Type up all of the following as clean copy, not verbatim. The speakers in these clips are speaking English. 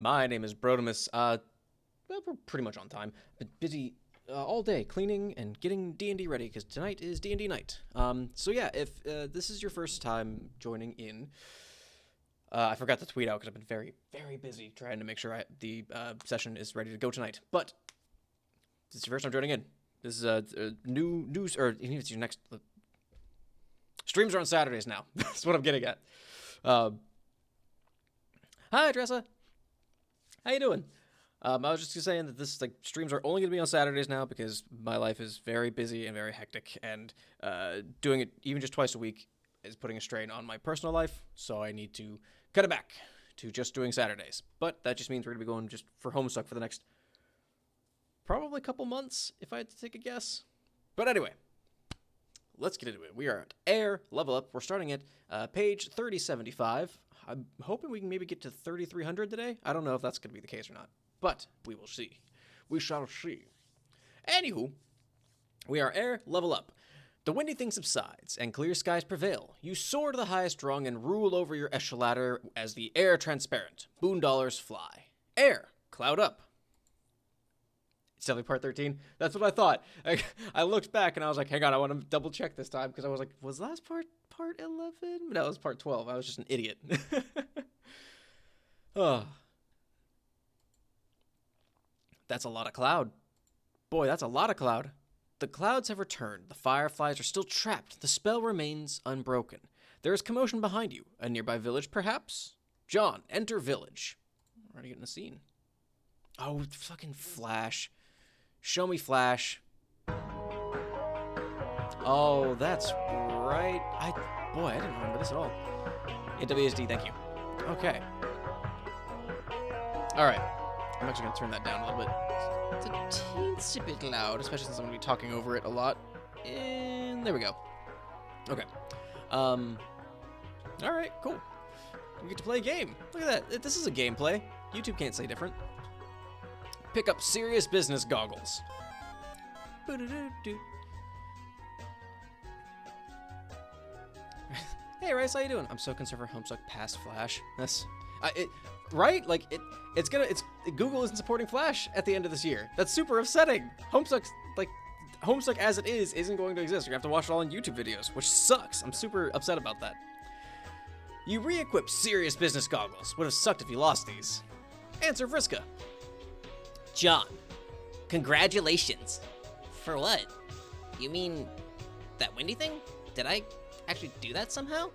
My name is Brodemus. Well, we're pretty much on time. Been busy all day cleaning and getting D&D ready because tonight is D&D night. So yeah, if this is your first time joining in, I forgot to tweet out because I've been very, very busy trying to make sure the session is ready to go tonight. But if this is your first time joining in, this is a new news, or even if it's your next. Streams are on Saturdays now. That's what I'm getting at. Hi, Tressa. How you doing? I was just saying that this streams are only going to be on Saturdays now because my life is very busy and very hectic, and doing it even just twice a week is putting a strain on my personal life, so I need to cut it back to just doing Saturdays. But that just means we're going to be going just for Homestuck for the next probably couple months, if I had to take a guess. But anyway, let's get into it. We are at Air Level Up. We're starting at page 3075. I'm hoping we can maybe get to 3300 today. I don't know if that's going to be the case or not, but we will see. We shall see. Anywho, we are Air Level Up. The windy thing subsides, and clear skies prevail. You soar to the highest rung and rule over your echelon as the air transparent. Boondollars fly. Air, cloud up. It's definitely part 13. That's what I thought. I looked back and I was like, hang on, I want to double check this time because I was like, was last part 11? No, it was part 12. I was just an idiot. Oh. That's a lot of cloud. Boy, that's a lot of cloud. The clouds have returned. The fireflies are still trapped. The spell remains unbroken. There is commotion behind you. A nearby village, perhaps? John, enter village. Already getting a scene. Oh, fucking Flash. Show me Flash. Oh, that's right. I didn't remember this at all. Yeah, WSD, thank you. Okay. Alright. I'm actually going to turn that down a little bit. It's a teensy bit loud, especially since I'm going to be talking over it a lot. And there we go. Okay. Alright, cool. We get to play a game. Look at that. This is a gameplay. YouTube can't say different. Pick up serious business goggles. Hey, Rice, how you doing? I'm so concerned for Homestuck past Flash. That's right? Like Google isn't supporting Flash at the end of this year. That's super upsetting. Homestuck as it is isn't going to exist. You're gonna have to watch it all in YouTube videos, which sucks. I'm super upset about that. You re-equip serious business goggles. Would have sucked if you lost these. Answer Vriska. John, congratulations. For what? You mean that windy thing? Did I actually do that somehow?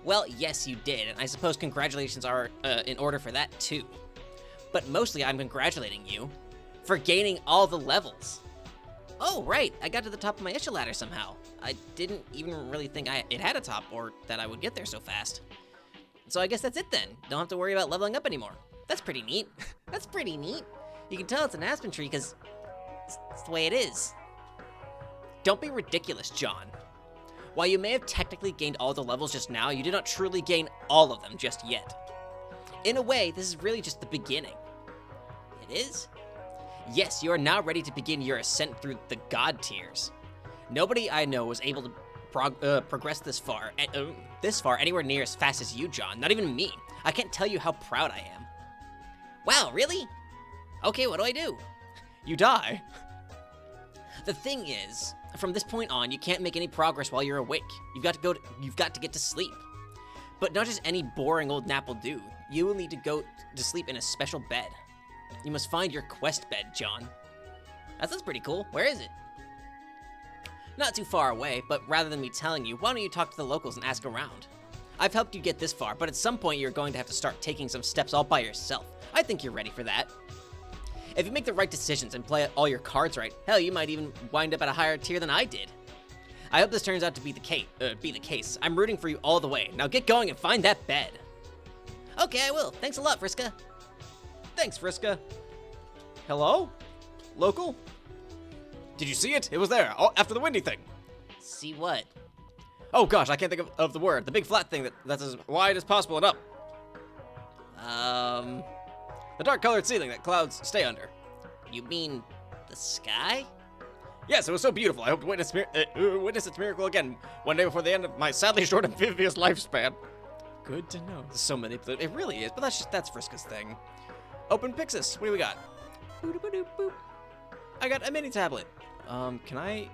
Well, yes, you did, and I suppose congratulations are in order for that too. But mostly I'm congratulating you for gaining all the levels. Oh, right, I got to the top of my echelon ladder somehow. I didn't even really think it had a top or that I would get there so fast. So I guess that's it then. Don't have to worry about leveling up anymore. That's pretty neat. That's pretty neat. You can tell it's an aspen tree because it's the way it is. Don't be ridiculous, John. While you may have technically gained all the levels just now, you did not truly gain all of them just yet. In a way, this is really just the beginning. It is? Yes, you are now ready to begin your ascent through the god tiers. Nobody I know was able to progress this far anywhere near as fast as you, John. Not even me. I can't tell you how proud I am. Wow, really? Okay, what do I do? You die. The thing is, from this point on, you can't make any progress while you're awake. You've got to get to sleep. But not just any boring old nap will do. You will need to go to sleep in a special bed. You must find your quest bed, John. That sounds pretty cool. Where is it? Not too far away, but rather than me telling you, why don't you talk to the locals and ask around? I've helped you get this far, but at some point you're going to have to start taking some steps all by yourself. I think you're ready for that. If you make the right decisions and play all your cards right, hell, you might even wind up at a higher tier than I did. I hope this turns out to be the case. I'm rooting for you all the way. Now get going and find that bed. Okay, I will. Thanks a lot, Vriska. Thanks, Vriska. Hello? Local? Did you see it? It was there, after the windy thing. See what? Oh gosh, I can't think of the word. The big flat thing that's as wide as possible and up. The dark-colored ceiling that clouds stay under. You mean the sky? Yes, it was so beautiful. I hope to witness its miracle again one day before the end of my sadly short amphibious lifespan. Good to know. There's so many. It really is, but that's Vriska's thing. Open Pixis. What do we got? Boop. I got a mini tablet. Can I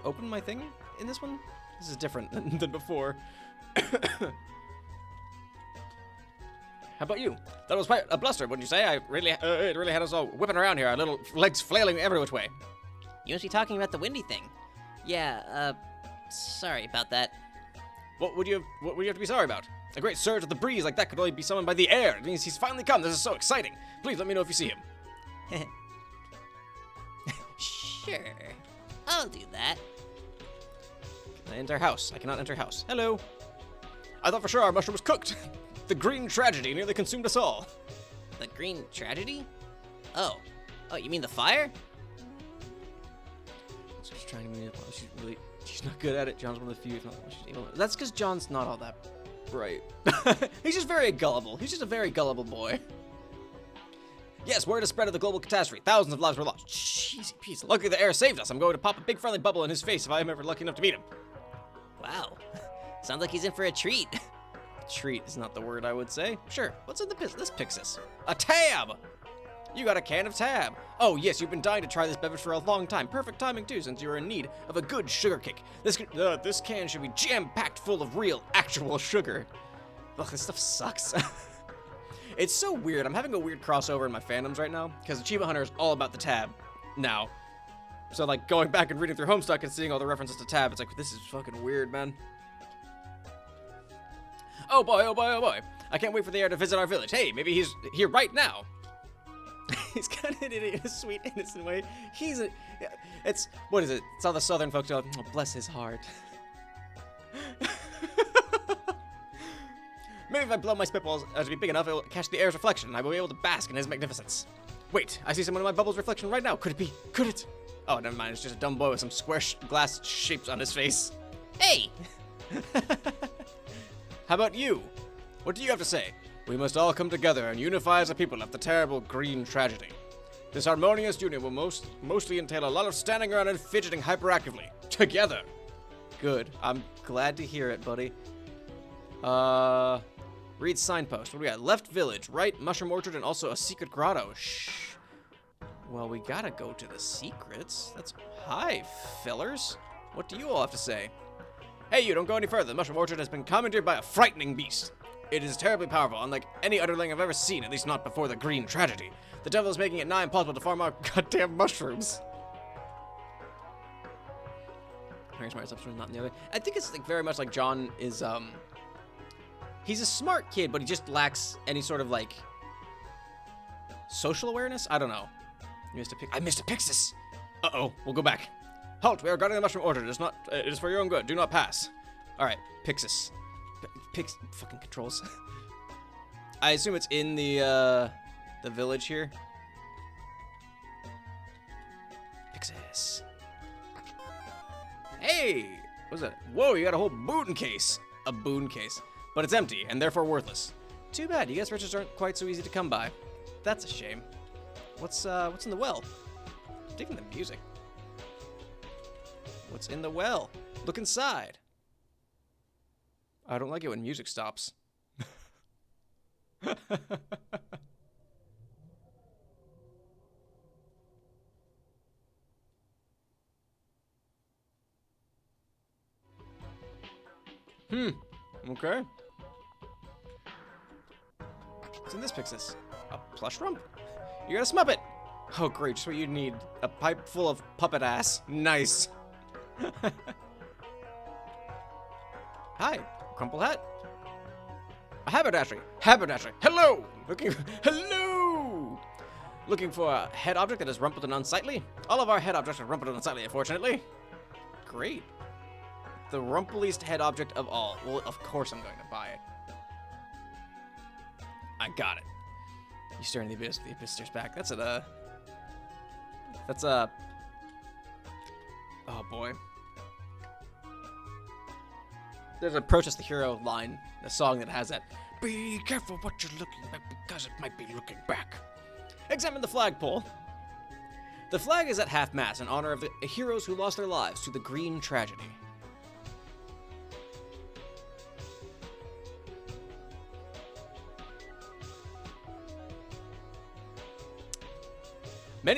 open my thing in this one? This is different than before. How about you? That was quite a bluster, wouldn't you say? It really had us all whipping around here, our little legs flailing every which way. You must be talking about the windy thing. Yeah, sorry about that. What would you have to be sorry about? A great surge of the breeze like that could only be summoned by the air. It means he's finally come. This is so exciting. Please let me know if you see him. Sure. I'll do that. Can I enter house? I cannot enter house. Hello. I thought for sure our mushroom was cooked. The green tragedy nearly consumed us all. The green tragedy? Oh, you mean the fire? She's trying to she's not good at it. John's one of the few. If not, that's because John's not all that bright. He's just very gullible. He's just a very gullible boy. Yes, word has spread of the global catastrophe. Thousands of lives were lost. Jeez, peace. Luckily the air saved us. I'm going to pop a big friendly bubble in his face if I am ever lucky enough to meet him. Wow. Sounds like he's in for a treat. Treat is not the word I would say. Sure. What's in this Pixis? A tab! You got a can of tab. Oh, yes, you've been dying to try this beverage for a long time. Perfect timing, too, since you're in need of a good sugar kick. This can should be jam-packed full of real, actual sugar. Ugh, this stuff sucks. It's so weird. I'm having a weird crossover in my fandoms right now, because Achievement Hunter is all about the tab now. So, like, going back and reading through Homestuck and seeing all the references to tab, it's like, this is fucking weird, man. Oh boy, oh boy, oh boy. I can't wait for the air to visit our village. Hey, maybe he's here right now. He's kind of an idiot in a sweet, innocent way. What is it? It's all the southern folks go, oh, bless his heart. Maybe if I blow my spitballs to be big enough, it will catch the air's reflection, and I will be able to bask in his magnificence. Wait, I see someone in my bubble's reflection right now. Could it be? Could it? Oh, never mind. It's just a dumb boy with some square glass shapes on his face. Hey! How about you? What do you have to say? We must all come together and unify as a people after the terrible green tragedy. This harmonious union will mostly entail a lot of standing around and fidgeting hyperactively. Together. Good. I'm glad to hear it, buddy. Read signpost. What do we got? Left village, right mushroom orchard, and also a secret grotto. Shh. Well, we gotta go to the secrets. Hi, fellers. What do you all have to say? Hey, you don't go any further. The mushroom orchard has been commandeered by a frightening beast. It is terribly powerful, unlike any underling I've ever seen, at least not before the green tragedy. The devil is making it nigh impossible to farm our goddamn mushrooms. Very smart assumption, not in the other. I think it's like very much like John is, he's a smart kid, but he just lacks any sort of like social awareness. I don't know. I missed a Pixis. Uh-oh, we'll go back. Halt, we are guarding the mushroom orchard. It is for your own good. Do not pass. All right, Pixis. Fucking controls. I assume it's in the village here. Pixis. Hey, what's that? Whoa, you got a whole boon case. A boon case, but it's empty and therefore worthless. Too bad. You guess riches aren't quite so easy to come by. That's a shame. What's in the well? I'm digging the music. What's in the well? Look inside. I don't like it when music stops. Okay. What's in this Pixis? A plush rump? You got a smuppet! Oh great, just what you need. A pipe full of puppet ass. Nice. Hi, crumple hat. A haberdashery. Haberdashery. Hello! Hello! Looking for a head object that is rumpled and unsightly? All of our head objects are rumpled and unsightly, unfortunately. Great. The rumpliest head object of all. Well, of course I'm going to buy it. I got it. You stare in the abyss stares back. That's a... Oh boy. There's a Protest the Hero line, a song that has that. Be careful what you're looking at because it might be looking back. Examine the flagpole. The flag is at half-mast in honor of the heroes who lost their lives to the green tragedy.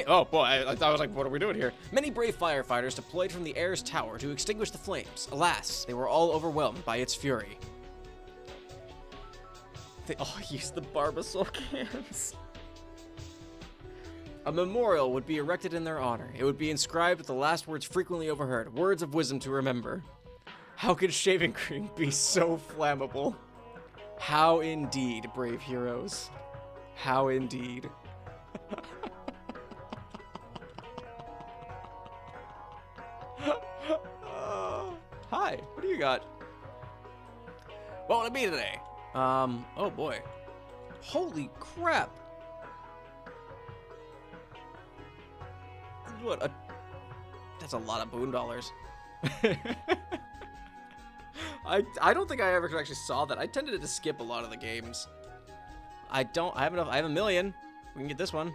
Oh boy, I was like, what are we doing here? Many brave firefighters deployed from the air's tower to extinguish the flames. Alas, they were all overwhelmed by its fury. They all used the Barbasol cans. A memorial would be erected in their honor. It would be inscribed with the last words frequently overheard, words of wisdom to remember. How could shaving cream be so flammable? How indeed, brave heroes. How indeed. Hi, what do you got? What will it be today? Oh boy. Holy crap. That's a lot of boon dollars. I don't think I ever actually saw that. I tended to skip a lot of the games. I have enough. I have $1 million. We can get this one.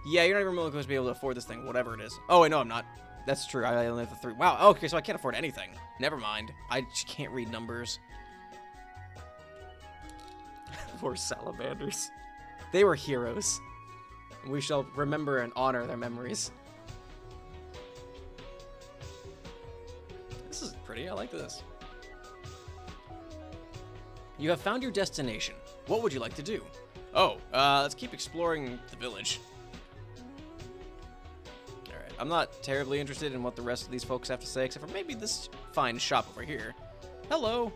Yeah, you're not even really going to be able to afford this thing, whatever it is. Oh, wait, no, I'm not. That's true. I only have the 3. Wow. Okay, so I can't afford anything. Never mind. I just can't read numbers. Poor salamanders. They were heroes. We shall remember and honor their memories. This is pretty. I like this. You have found your destination. What would you like to do? Oh, let's keep exploring the village. Alright, I'm not terribly interested in what the rest of these folks have to say, except for maybe this fine shop over here. Hello.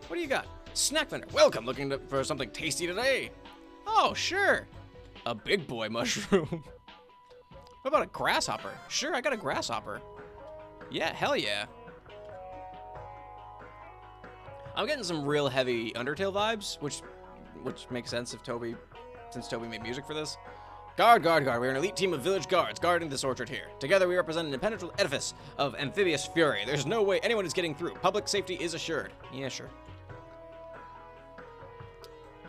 What do you got? Snack vendor. Welcome. Looking for something tasty today? Oh, sure. A big boy mushroom. What about a grasshopper? Sure, I got a grasshopper. Yeah, hell yeah. I'm getting some real heavy Undertale vibes, which makes sense since Toby made music for this. Guard, guard, guard. We're an elite team of village guards guarding this orchard here. Together we represent an impenetrable edifice of amphibious fury. There's no way anyone is getting through. Public safety is assured. Yeah, sure.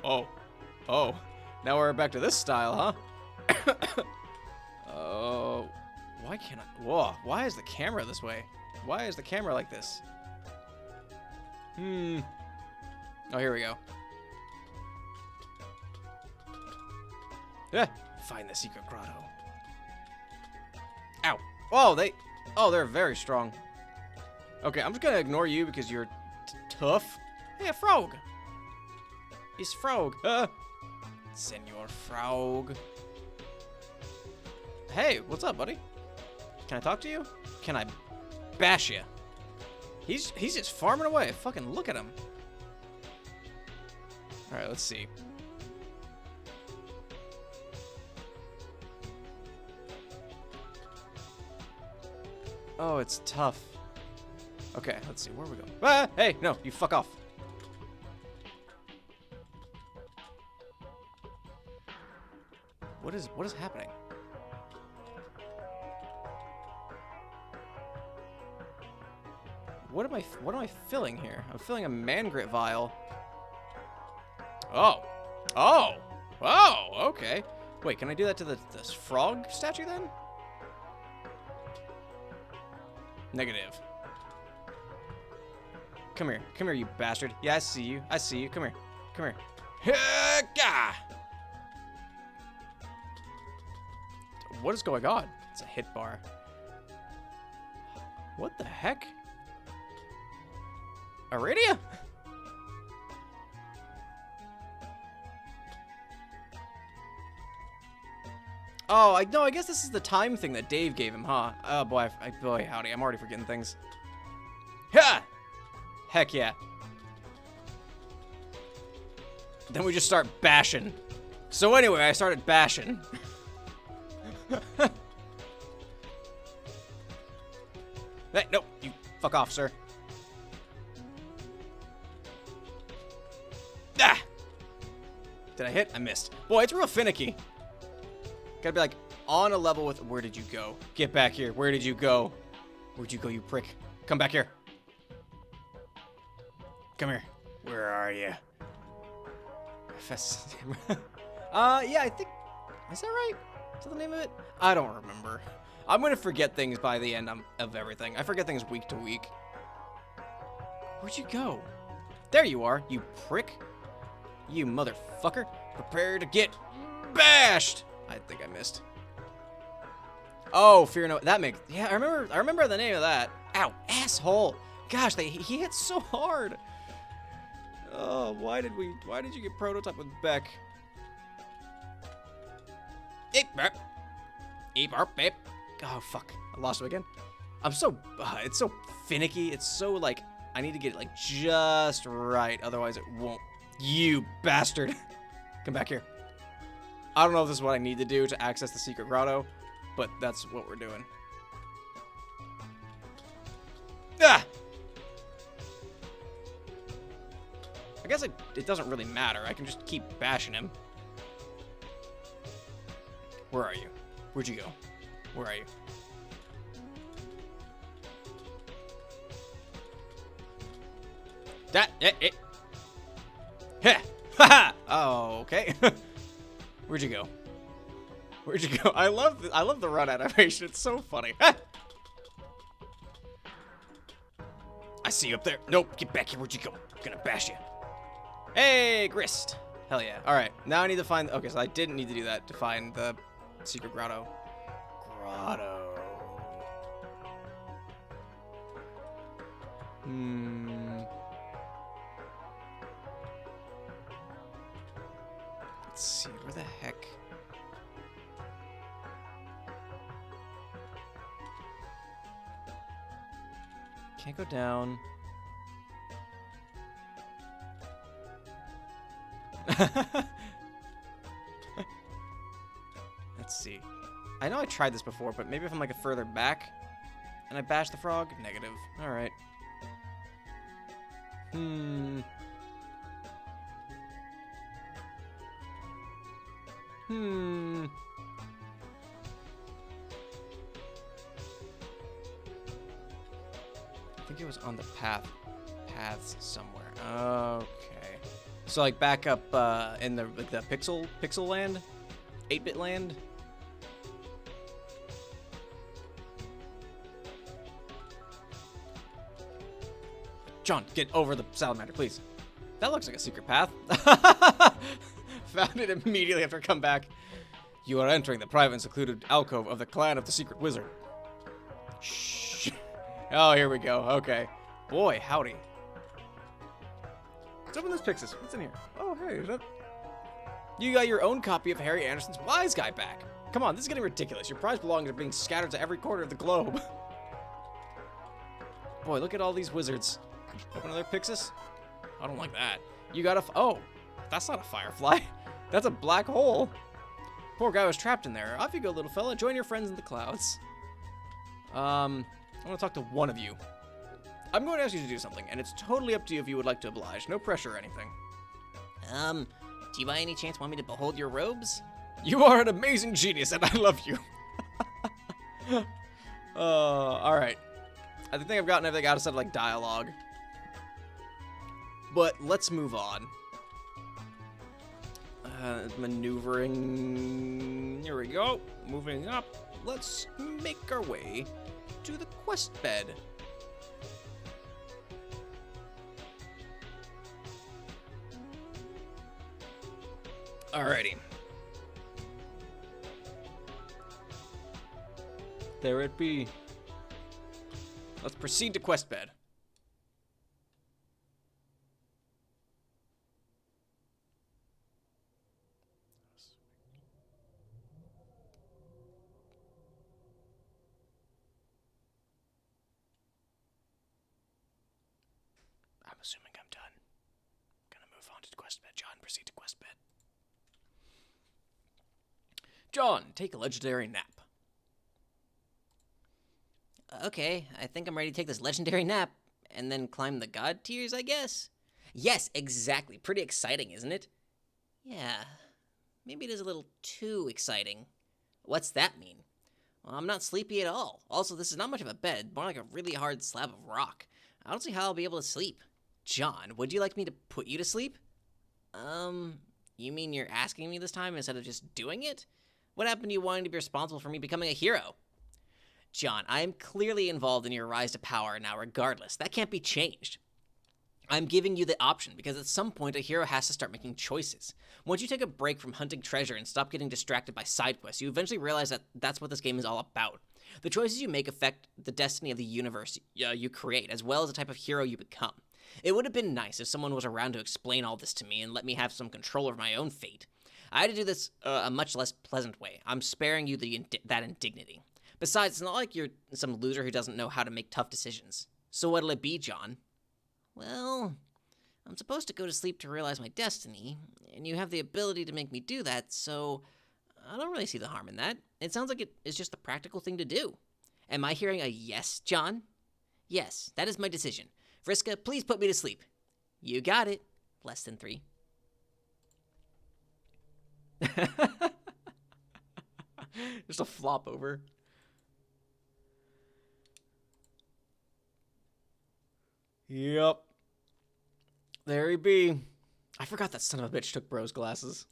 Oh. Oh. Now we're back to this style, huh? Oh. Why can't I? Whoa. Why is the camera this way? Why is the camera like this? Oh, here we go. Yeah. Find the secret grotto. Ow. Oh, they're very strong. Okay, I'm just gonna ignore you because you're tough. Hey, a frog. It's frog. Senor Frog. Hey, what's up, buddy? Can I talk to you? Can I bash you? He's just farming away. Fucking look at him. All right, let's see. Oh, it's tough. Okay, let's see. Where are we going? Ah, hey, no, you fuck off. What is happening? What am I filling here? I'm filling a mangrit vial. Oh. Oh. Oh, okay. Wait, can I do that to this frog statue then? Negative. Come here. Come here, you bastard. Yeah, I see you. I see you. Come here. Come here. Gah! What is going on? It's a hit bar. What the heck? Aradia? Oh, I guess this is the time thing that Dave gave him, huh? Oh boy, boy, howdy, I'm already forgetting things. Ha! Heck yeah. Then we just start bashing. So anyway, I started bashing. Hey, no, you fuck off, sir. Ah! Did I hit? I missed. Boy, it's real finicky. Gotta be like on a level with. Where did you go? Get back here. Where did you go? Where'd you go, you prick? Come back here. Come here. Where are you? Yeah, I think. Is that right? Is that the name of it? I don't remember. I'm gonna forget things by the end of everything. I forget things week to week. Where'd you go? There you are, you prick. You motherfucker. Prepare to get bashed. I think I missed. Oh, fear no. That makes. Yeah, I remember the name of that. Ow, asshole. Gosh, he hit so hard. Oh, why did you get prototype with Beck? Eep, burp. Eep, burp, beep. Oh, fuck. I lost him again. I'm so, it's so finicky. It's so, like, I need to get it, like, just right. Otherwise, it won't. You bastard. Come back here. I don't know if this is what I need to do to access the secret grotto, but that's what we're doing. Ah! I guess it doesn't really matter. I can just keep bashing him. Where are you? Where'd you go? Where are you? That it. Ha ha. Oh, okay. Where'd you go? Where'd you go? I love the run animation. It's so funny. Ha! I see you up there. Nope, get back here. Where'd you go? I'm gonna bash you. Hey, Grist. Hell yeah. All right, now I need to find. Okay, so I didn't need to do that to find the secret grotto. Let's see, where the heck? Can't go down. Let's see. I know I tried this before, but maybe if I'm like further back and I bash the frog? Negative. All right. I think it was on the paths somewhere. Okay. So like back up in the pixel land, 8-bit land. John, get over the salamander, please. That looks like a secret path. Found it immediately after I come back. You are entering the private and secluded alcove of the clan of the secret wizard. Shh. Oh, here we go. Okay. Boy, howdy. Let's open this Pixis. What's in here? Oh, hey, is that... You got your own copy of Harry Anderson's Wise Guy back. Come on, this is getting ridiculous. Your prize belongings are being scattered to every corner of the globe. Boy, look at all these wizards. Open another Pixis? I don't like that. You got a... Oh, that's not a firefly. That's a black hole. Poor guy was trapped in there. Off you go, little fella. Join your friends in the clouds. I want to talk to one of you. I'm going to ask you to do something, and it's totally up to you if you would like to oblige. No pressure or anything. Do you by any chance want me to behold your robes? You are an amazing genius, and I love you. All right. I think I've gotten everything out of like dialogue. But let's move on. Maneuvering. Here we go. Moving up. Let's make our way to the quest bed. Alrighty. There it be. Let's proceed to quest bed. I'm assuming I'm done. Gonna move on to quest bed. John, proceed to quest bed. John, take a legendary nap. Okay, I think I'm ready to take this legendary nap and then climb the god tiers, I guess. Yes, exactly. Pretty exciting, isn't it? Yeah, maybe it is a little too exciting. What's that mean? Well, I'm not sleepy at all. Also, this is not much of a bed, more like a really hard slab of rock. I don't see how I'll be able to sleep. John, would you like me to put you to sleep? You mean you're asking me this time instead of just doing it? What happened to you wanting to be responsible for me becoming a hero? John, I am clearly involved in your rise to power now regardless. That can't be changed. I'm giving you the option because at some point a hero has to start making choices. Once you take a break from hunting treasure and stop getting distracted by side quests, you eventually realize that that's what this game is all about. The choices you make affect the destiny of the universe you create, as well as the type of hero you become. It would have been nice if someone was around to explain all this to me and let me have some control over my own fate. I had to do this a much less pleasant way. I'm sparing you that indignity. Besides, it's not like you're some loser who doesn't know how to make tough decisions. So what'll it be, John? Well, I'm supposed to go to sleep to realize my destiny, and you have the ability to make me do that, so I don't really see the harm in that. It sounds like it is just the practical thing to do. Am I hearing a yes, John? Yes, that is my decision. Vriska, please put me to sleep. You got it. Less than 3. Just a flop over. Yep. There he be. I forgot that son of a bitch took bro's glasses.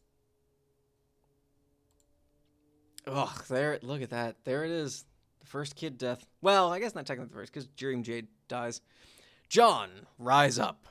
Ugh, there, look at that. There it is. The first kid death. Well, I guess not technically the first, because Dream Jade dies. John, rise up.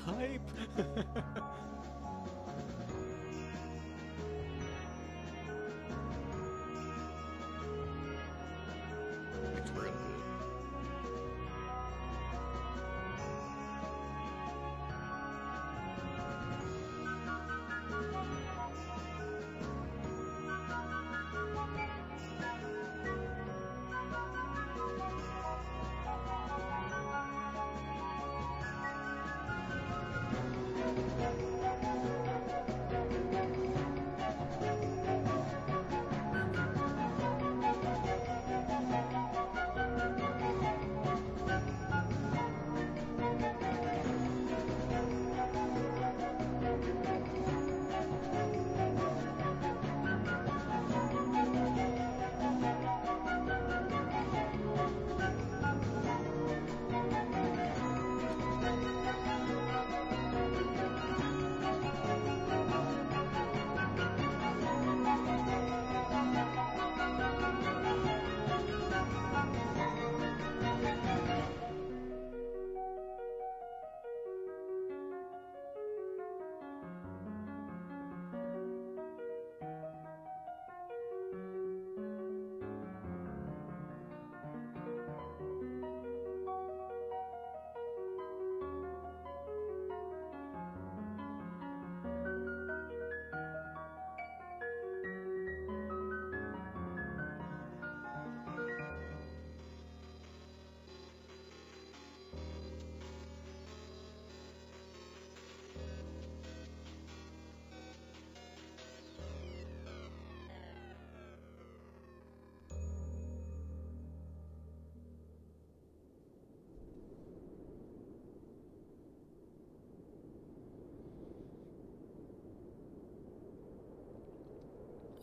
Hype.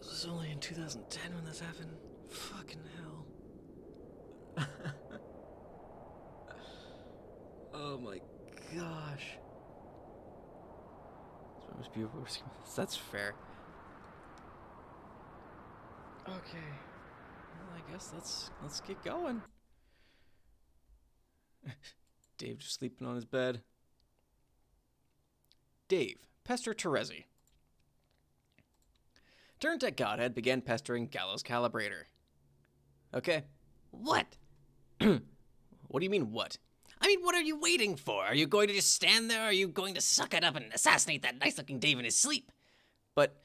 This was only in 2010 when this happened. Fucking hell. Oh my gosh. Most beautiful. That's fair. Okay. Well, I guess let's get going. Dave just sleeping on his bed. Dave, pester Terezi. Turntech Godhead began pestering Gallows Calibrator. Okay. What? What do you mean, what? I mean, what are you waiting for? Are you going to just stand there, or are you going to suck it up and assassinate that nice-looking Dave in his sleep? But,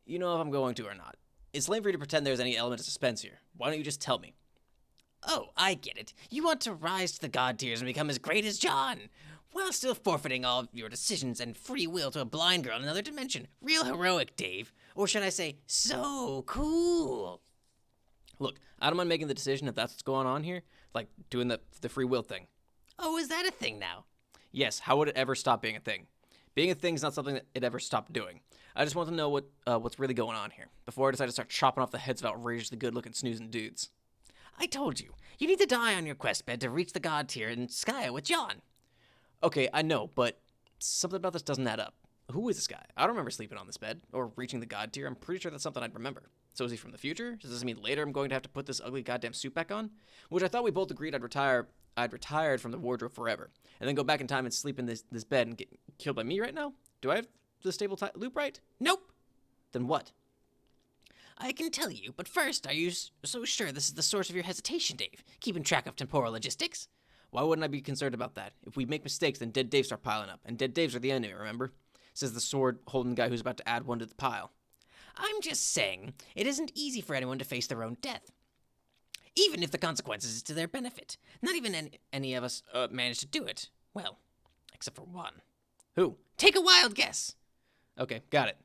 you know if I'm going to or not. It's lame for you to pretend there's any element of suspense here. Why don't you just tell me? Oh, I get it. You want to rise to the god tiers and become as great as John. while still forfeiting all of your decisions and free will to a blind girl in another dimension. Real heroic, Dave. Or should I say, so cool. Look, I don't mind making the decision if that's what's going on here, like doing the free will thing. Oh, is that a thing now? Yes, how would it ever stop being a thing? Being a thing is not something that it ever stopped doing. I just want to know what's really going on here, before I decide to start chopping off the heads of outrageously good-looking snoozing dudes. I told you, you need to die on your quest bed to reach the god tier in Skya with John. Okay, I know, but something about this doesn't add up. Who is this guy? I don't remember sleeping on this bed, or reaching the god tier. I'm pretty sure that's something I'd remember. So is he from the future? Does this mean later I'm going to have to put this ugly goddamn suit back on? Which I thought we both agreed I'd retired from the wardrobe forever, and then go back in time and sleep in this bed and get killed by me right now? Do I have the stable loop right? Nope. Then what? I can tell you, but first, are you so sure this is the source of your hesitation, Dave? Keeping track of temporal logistics? Why wouldn't I be concerned about that? If we make mistakes, then dead Daves start piling up, and dead Daves are the enemy, remember? Says the sword-holding guy who's about to add one to the pile. I'm just saying, it isn't easy for anyone to face their own death. Even if the consequences is to their benefit. Not even any of us manage to do it. Well, except for one. Who? Take a wild guess. Okay, got it.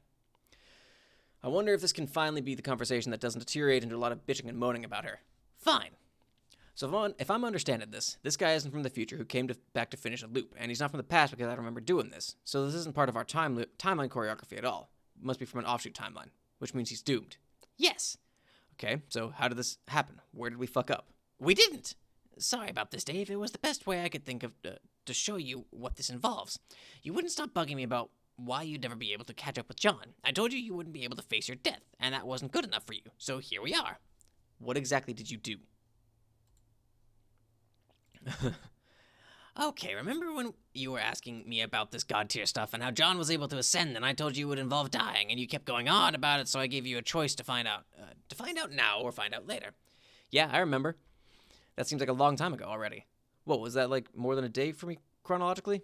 I wonder if this can finally be the conversation that doesn't deteriorate into a lot of bitching and moaning about her. Fine. So if I'm understanding this guy isn't from the future who came back to finish a loop, and he's not from the past because I remember doing this. So this isn't part of our timeline choreography at all. It must be from an offshoot timeline, which means he's doomed. Yes. Okay, so how did this happen? Where did we fuck up? We didn't. Sorry about this, Dave. It was the best way I could think of to show you what this involves. You wouldn't stop bugging me about why you'd never be able to catch up with John. I told you wouldn't be able to face your death, and that wasn't good enough for you. So here we are. What exactly did you do? Okay, remember when you were asking me about this god tier stuff and how John was able to ascend, and I told you it would involve dying, and you kept going on about it, so I gave you a choice to find out now or find out later. Yeah, I remember. That seems like a long time ago already. What, was that like more than a day for me chronologically?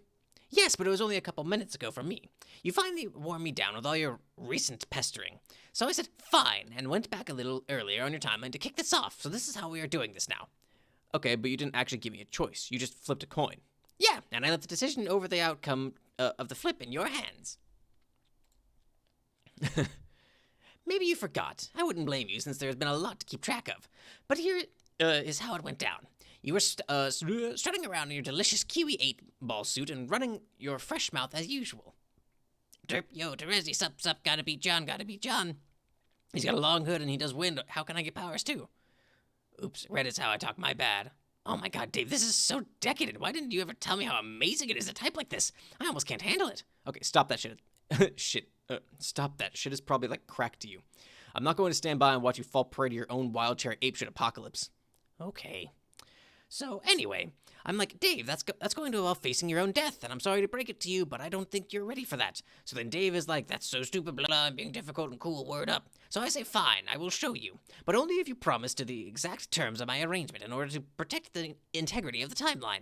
Yes, but it was only a couple minutes ago for me. You finally wore me down with all your recent pestering. So I said, fine, and went back a little earlier on your timeline to kick this off, so this is how we are doing this now. Okay, but you didn't actually give me a choice. You just flipped a coin. Yeah, and I left the decision over the outcome of the flip in your hands. Maybe you forgot. I wouldn't blame you since there's been a lot to keep track of. But here is how it went down. You were strutting around in your delicious Kiwi 8-ball suit and running your fresh mouth as usual. Derp, yo, Terezi, sup, gotta beat John. He's got a long hood and he does wind. How can I get powers too? Oops, Reddit's how I talk, my bad. Oh my god, Dave, this is so decadent. Why didn't you ever tell me how amazing it is to type like this? I almost can't handle it. Okay, stop that shit. Stop that. Shit is probably like crack to you. I'm not going to stand by and watch you fall prey to your own wild cherry apeshit apocalypse. Okay. So, anyway, I'm like, Dave, that's going to involve facing your own death, and I'm sorry to break it to you, but I don't think you're ready for that. So then Dave is like, that's so stupid, blah, blah, I'm being difficult and cool, word up. So I say, fine, I will show you, but only if you promise to the exact terms of my arrangement in order to protect the integrity of the timeline.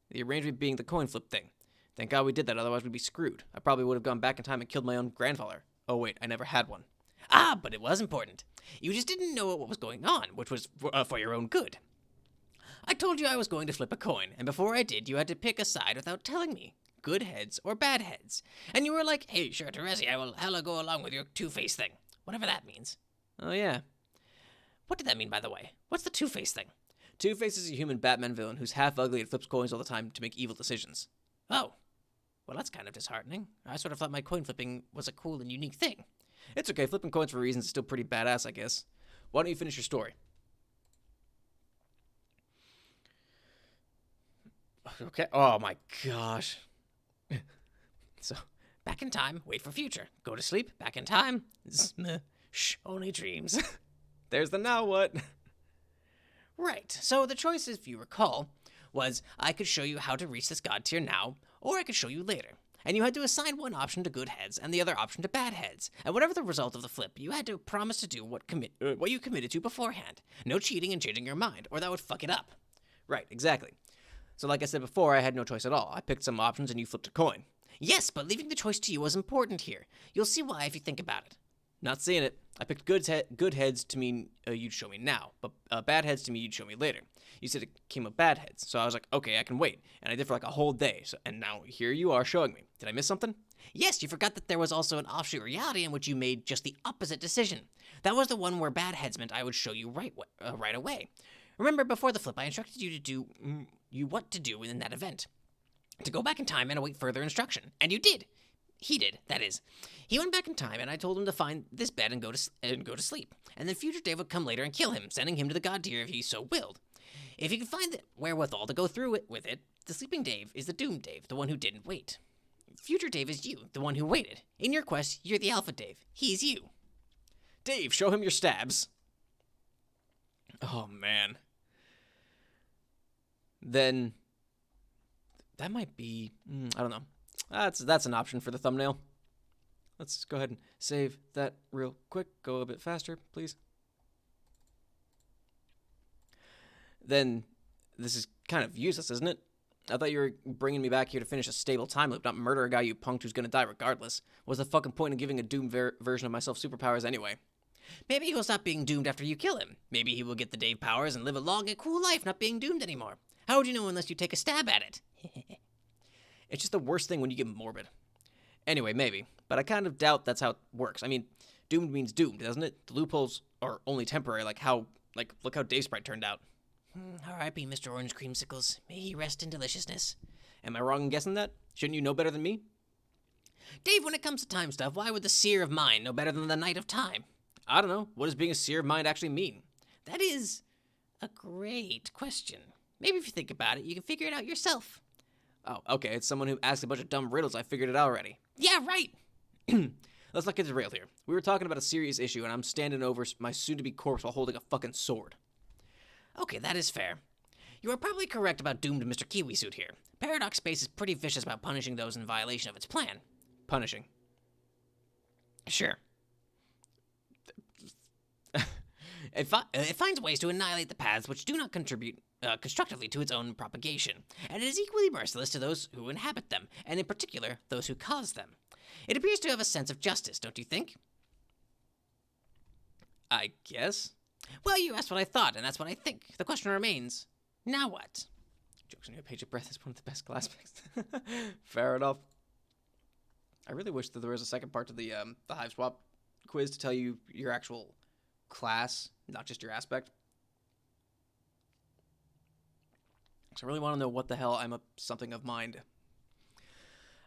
The arrangement being the coin flip thing. Thank God we did that, otherwise we'd be screwed. I probably would have gone back in time and killed my own grandfather. Oh wait, I never had one. Ah, but it was important. You just didn't know what was going on, which was for your own good. I told you I was going to flip a coin, and before I did, you had to pick a side without telling me. Good heads or bad heads. And you were like, hey, sure, Terezi, I will hella go along with your two-face thing. Whatever that means. Oh yeah. What did that mean, by the way? What's the two-face thing? Two-Face is a human Batman villain who's half ugly and flips coins all the time to make evil decisions. Oh. Well, that's kind of disheartening. I sort of thought my coin flipping was a cool and unique thing. It's okay, flipping coins for reasons is still pretty badass, I guess. Why don't you finish your story? Okay. Oh my gosh. So, back in time, wait for future. Go to sleep, back in time. Shh, only dreams. There's the now what? Right. So the choice, if you recall, was I could show you how to reach this god tier now, or I could show you later. And you had to assign one option to good heads and the other option to bad heads. And whatever the result of the flip, you had to promise to do what you committed to beforehand. No cheating and changing your mind, or that would fuck it up. Right, exactly. So like I said before, I had no choice at all. I picked some options and you flipped a coin. Yes, but leaving the choice to you was important here. You'll see why if you think about it. Not seeing it. I picked good heads to mean you'd show me now, but bad heads to mean you'd show me later. You said it came with bad heads, so I was like, okay, I can wait. And I did for like a whole day, and now here you are showing me. Did I miss something? Yes, you forgot that there was also an offshoot reality in which you made just the opposite decision. That was the one where bad heads meant I would show you right away. Remember, before the flip, I instructed you to do what to do in that event. To go back in time and await further instruction. And you did. He did, that is. He went back in time, and I told him to find this bed and go to sleep. And then future Dave would come later and kill him, sending him to the god tier if he so willed. If he could find the wherewithal to go through with it, the sleeping Dave is the doomed Dave, the one who didn't wait. Future Dave is you, the one who waited. In your quest, you're the Alpha Dave. He's you. Dave, show him your stabs. Oh, man. Then that might be, I don't know. That's an option for the thumbnail. Let's go ahead and save that real quick. Go a bit faster, please. Then this is kind of useless, isn't it? I thought you were bringing me back here to finish a stable time loop, not murder a guy you punked who's gonna die regardless. What's the fucking point in giving a doomed version of myself superpowers anyway? Maybe he will stop being doomed after you kill him. Maybe he will get the Dave powers and live a long and cool life not being doomed anymore. How would you know unless you take a stab at it? It's just the worst thing when you get morbid. Anyway, maybe. But I kind of doubt that's how it works. I mean, doomed means doomed, doesn't it? The loopholes are only temporary, look how Dave-sprite turned out. R.I.P. Mr. Orange Creamsicles. May he rest in deliciousness. Am I wrong in guessing that? Shouldn't you know better than me? Dave, when it comes to time stuff, why would the Seer of Mind know better than the Knight of Time? I don't know. What does being a seer of mind actually mean? That is a great question. Maybe if you think about it, you can figure it out yourself. Oh, okay. It's someone who asked a bunch of dumb riddles. I figured it out already. Yeah, right. Let's not get derailed here. We were talking about a serious issue, and I'm standing over my soon-to-be corpse while holding a fucking sword. Okay, that is fair. You are probably correct about doomed Mr. Kiwi Suit here. Paradox Space is pretty vicious about punishing those in violation of its plan. Punishing. Sure. It finds ways to annihilate the paths which do not contribute constructively to its own propagation, and it is equally merciless to those who inhabit them, and in particular, those who cause them. It appears to have a sense of justice, don't you think? I guess. Well, you asked what I thought, and that's what I think. The question remains, now what? Jokes on you, a page of breath is one of the best class picks. Fair enough. I really wish that there was a second part to the Hive Swap quiz to tell you your actual class, not just your aspect. So I really want to know what the hell I'm something of mind.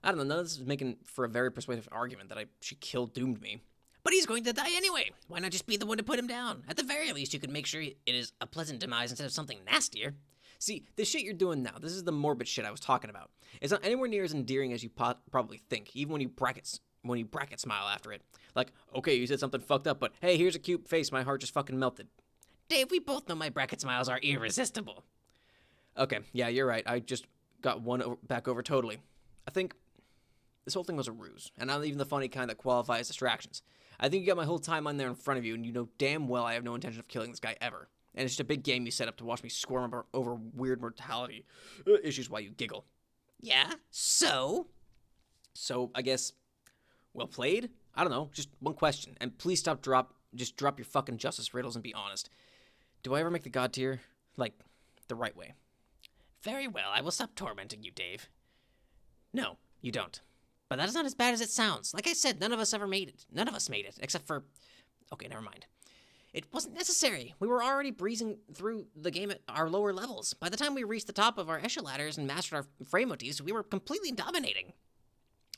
I don't know, this is making for a very persuasive argument that she killed doomed me. But he's going to die anyway. Why not just be the one to put him down? At the very least, you could make sure it is a pleasant demise instead of something nastier. See, the shit you're doing now, this is the morbid shit I was talking about. It's not anywhere near as endearing as you probably think, even when you bracket smile after it. Like, okay, you said something fucked up, but hey, here's a cute face, my heart just fucking melted. Dave, we both know my bracket smiles are irresistible. Okay, yeah, you're right. I just got one back over totally. I think this whole thing was a ruse, and not even the funny kind that qualifies distractions. I think you got my whole timeline there in front of you, and you know damn well I have no intention of killing this guy ever. And it's just a big game you set up to watch me squirm over weird mortality issues while you giggle. Yeah, so? So, I guess, well played? I don't know, just one question. And please drop your fucking justice riddles and be honest. Do I ever make the god tier? Like, the right way? Very well, I will stop tormenting you, Dave. No, you don't. But that is not as bad as it sounds. Like I said, none of us ever made it. None of us made it, except for... Okay, never mind. It wasn't necessary. We were already breezing through the game at our lower levels. By the time we reached the top of our echelon ladders and mastered our frame motifs, we were completely dominating.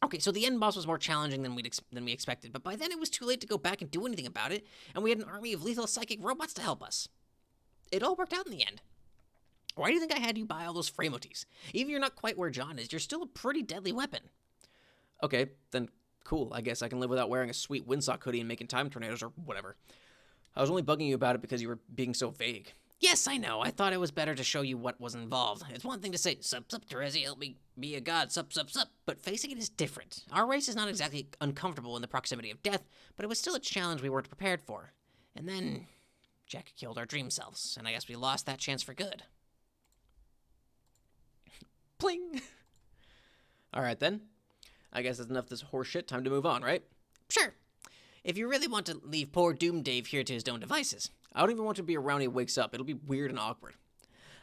Okay, so the end boss was more challenging than we expected, but by then it was too late to go back and do anything about it, and we had an army of lethal psychic robots to help us. It all worked out in the end. Why do you think I had you buy all those frame motifs? Even if you're not quite where John is, you're still a pretty deadly weapon. Okay, then cool. I guess I can live without wearing a sweet windsock hoodie and making time tornadoes or whatever. I was only bugging you about it because you were being so vague. Yes, I know. I thought it was better to show you what was involved. It's one thing to say, sup, Terezi, help me be a god, sup, but facing it is different. Our race is not exactly uncomfortable in the proximity of death, but it was still a challenge we weren't prepared for. And then Jack killed our dream selves, and I guess we lost that chance for good. Pling! Alright then. I guess that's enough of this horse shit. Time to move on, right? Sure. If you really want to leave poor Doom Dave here to his own devices. I don't even want to be around when he wakes up. It'll be weird and awkward.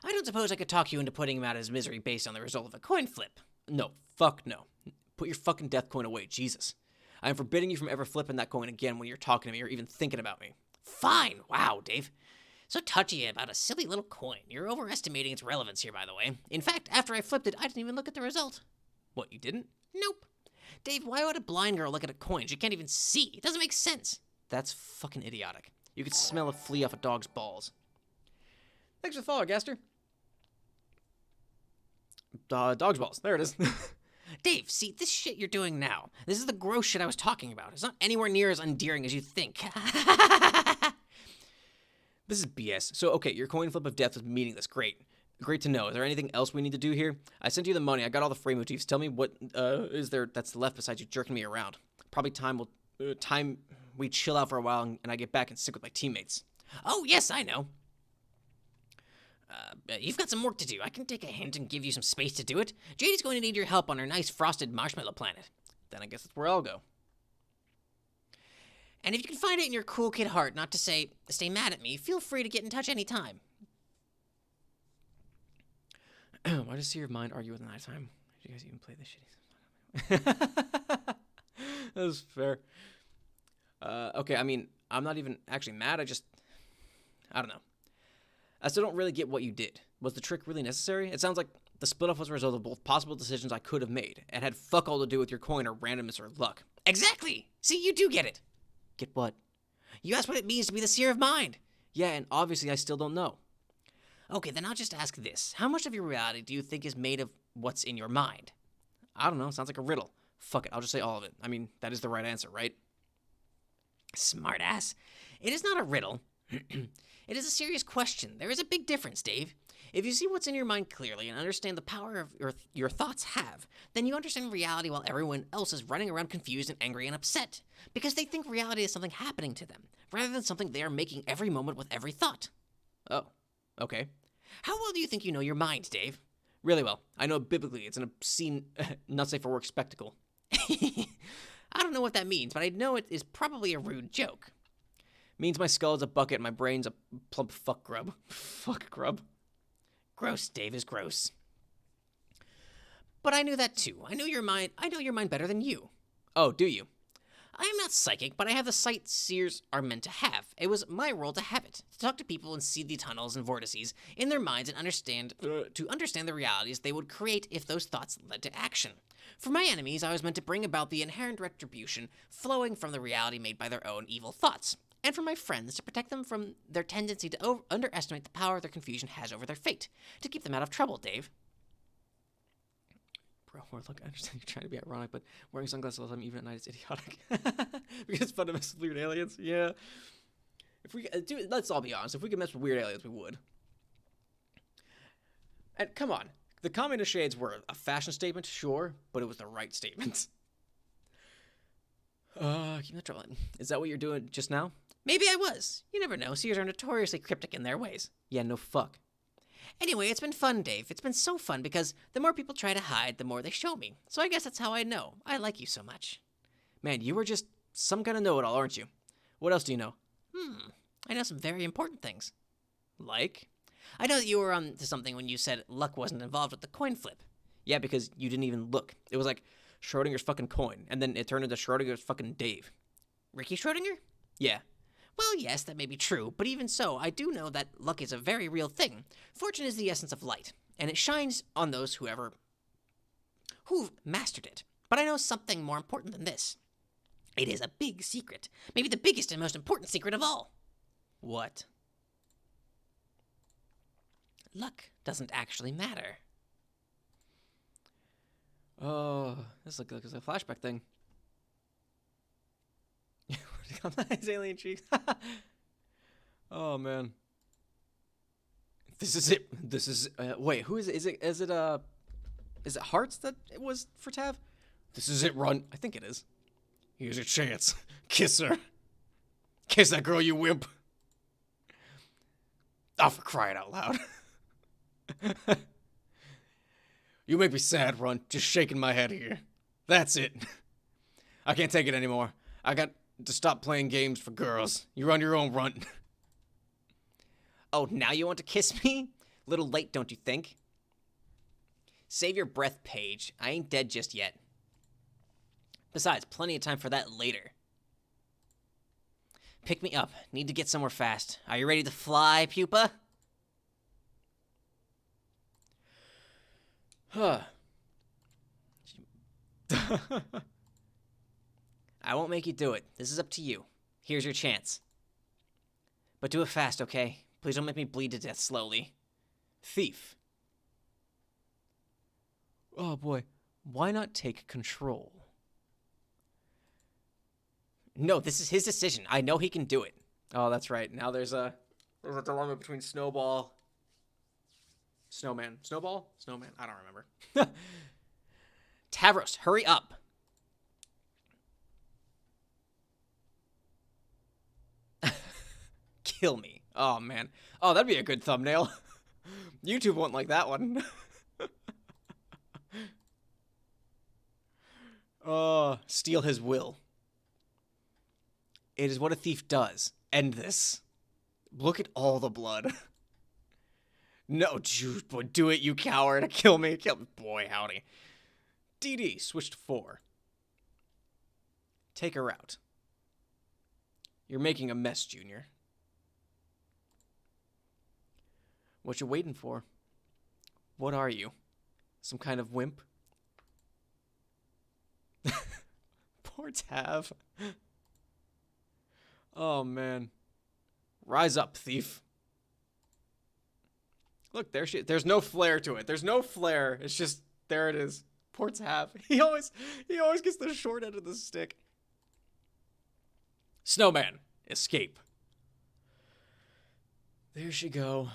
I don't suppose I could talk you into putting him out of his misery based on the result of a coin flip. No, fuck no. Put your fucking death coin away, Jesus. I am forbidding you from ever flipping that coin again when you're talking to me or even thinking about me. Fine. Wow, Dave. So touchy about a silly little coin. You're overestimating its relevance here, by the way. In fact, after I flipped it, I didn't even look at the result. What, you didn't? Nope. Dave, why would a blind girl look at a coin she can't even see? It doesn't make sense. That's fucking idiotic. You could smell a flea off a dog's balls. Thanks for the follow, Gaster. Dog's balls. There it is. Dave, see, this shit you're doing now. This is the gross shit I was talking about. It's not anywhere near as endearing as you think. This is BS. So, okay, your coin flip of death was meaningless. Great. Great to know. Is there anything else we need to do here? I sent you the money. I got all the frame motifs. Tell me what is there that's left besides you jerking me around. Probably time we chill out for a while and I get back and stick with my teammates. Oh, yes, I know. You've got some work to do. I can take a hint and give you some space to do it. Jade is going to need your help on her nice frosted marshmallow planet. Then I guess that's where I'll go. And if you can find it in your cool kid heart not to stay mad at me, feel free to get in touch anytime. Why does Seer of Mind argue with the nighttime? Did you guys even play this shitty? That was fair. Okay, I mean, I'm not even actually mad. I don't know. I still don't really get what you did. Was the trick really necessary? It sounds like the split off was a result of both possible decisions I could have made and had fuck all to do with your coin or randomness or luck. Exactly! See, you do get it. Get what? You asked what it means to be the Seer of Mind. Yeah, and obviously I still don't know. Okay, then I'll just ask this. How much of your reality do you think is made of what's in your mind? I don't know. Sounds like a riddle. Fuck it. I'll just say all of it. I mean, that is the right answer, right? Smartass. It is not a riddle. It is a serious question. There is a big difference, Dave. If you see what's in your mind clearly and understand the power of your thoughts have, then you understand reality while everyone else is running around confused and angry and upset, because they think reality is something happening to them, rather than something they are making every moment with every thought. Oh, okay. How well do you think you know your mind, Dave? Really well. I know biblically it's an obscene, not safe for work spectacle. I don't know what that means, but I know it is probably a rude joke. Means my skull is a bucket and my brain's a plump fuck grub. Fuck grub. Gross, Dave is gross. But I knew that too. I know your mind better than you. Oh, do you? I am not psychic, but I have the sight seers are meant to have. It was my role to have it, to talk to people and see the tunnels and vortices in their minds and understand the realities they would create if those thoughts led to action. For my enemies, I was meant to bring about the inherent retribution flowing from the reality made by their own evil thoughts. And for my friends, to protect them from their tendency to underestimate the power their confusion has over their fate, to keep them out of trouble, Dave. Bro, look, I understand you're trying to be ironic, but wearing sunglasses all the time, even at night, is idiotic. Because it's fun to mess with weird aliens. Yeah. If we let's all be honest. If we could mess with weird aliens, we would. And come on, the communist shades were a fashion statement, sure, but it was the right statement. Keep that trouble in. Is that what you're doing just now? Maybe I was. You never know. Seers are notoriously cryptic in their ways. Yeah, no fuck. Anyway, it's been fun, Dave. It's been so fun because the more people try to hide, the more they show me. So I guess that's how I know. I like you so much. Man, you were just some kind of know-it-all, aren't you? What else do you know? I know some very important things. Like? I know that you were on to something when you said luck wasn't involved with the coin flip. Yeah, because you didn't even look. It was like Schrodinger's fucking coin, and then it turned into Schrodinger's fucking Dave. Ricky Schrodinger? Yeah. Well, yes, that may be true, but even so, I do know that luck is a very real thing. Fortune is the essence of light, and it shines on those who've mastered it. But I know something more important than this. It is a big secret, maybe the biggest and most important secret of all. What? Luck doesn't actually matter. Oh, this looks like a flashback thing. His alien cheeks. Oh man. This is it. This is wait, who is it? Is it Hearts that it was for Tav? This is it, Run. I think it is. Here's your chance. Kiss her. Kiss that girl, you wimp. Oh, for crying out loud. You make me sad, Run. Just shaking my head here. That's it. I can't take it anymore. I got to stop playing games for girls. You're on your own run. Oh, now you want to kiss me? Little late, don't you think? Save your breath, Paige. I ain't dead just yet. Besides, plenty of time for that later. Pick me up. Need to get somewhere fast. Are you ready to fly, pupa? Huh. I won't make you do it. This is up to you. Here's your chance. But do it fast, okay? Please don't make me bleed to death slowly. Thief. Oh boy, why not take control? No, this is his decision. I know he can do it. Oh, that's right. Now there's a dilemma between Snowball, Snowman, Snowball, Snowman. I don't remember. Tavros, hurry up. Kill me. Oh man. Oh, that'd be a good thumbnail. YouTube won't like that one. Steal his will. It is what a thief does. End this. Look at all the blood. No, boy, do it, you coward. Kill me. Kill me. Boy, howdy. DD, switch to 4. Take her out. You're making a mess, Junior. What you waiting for? What are you? Some kind of wimp? Poor Tav. Oh, man. Rise up, thief. Look, there's no flair to it. There's no flair. It's just, there it is. Poor Tav. He always gets the short end of the stick. Snowman, escape. There she go.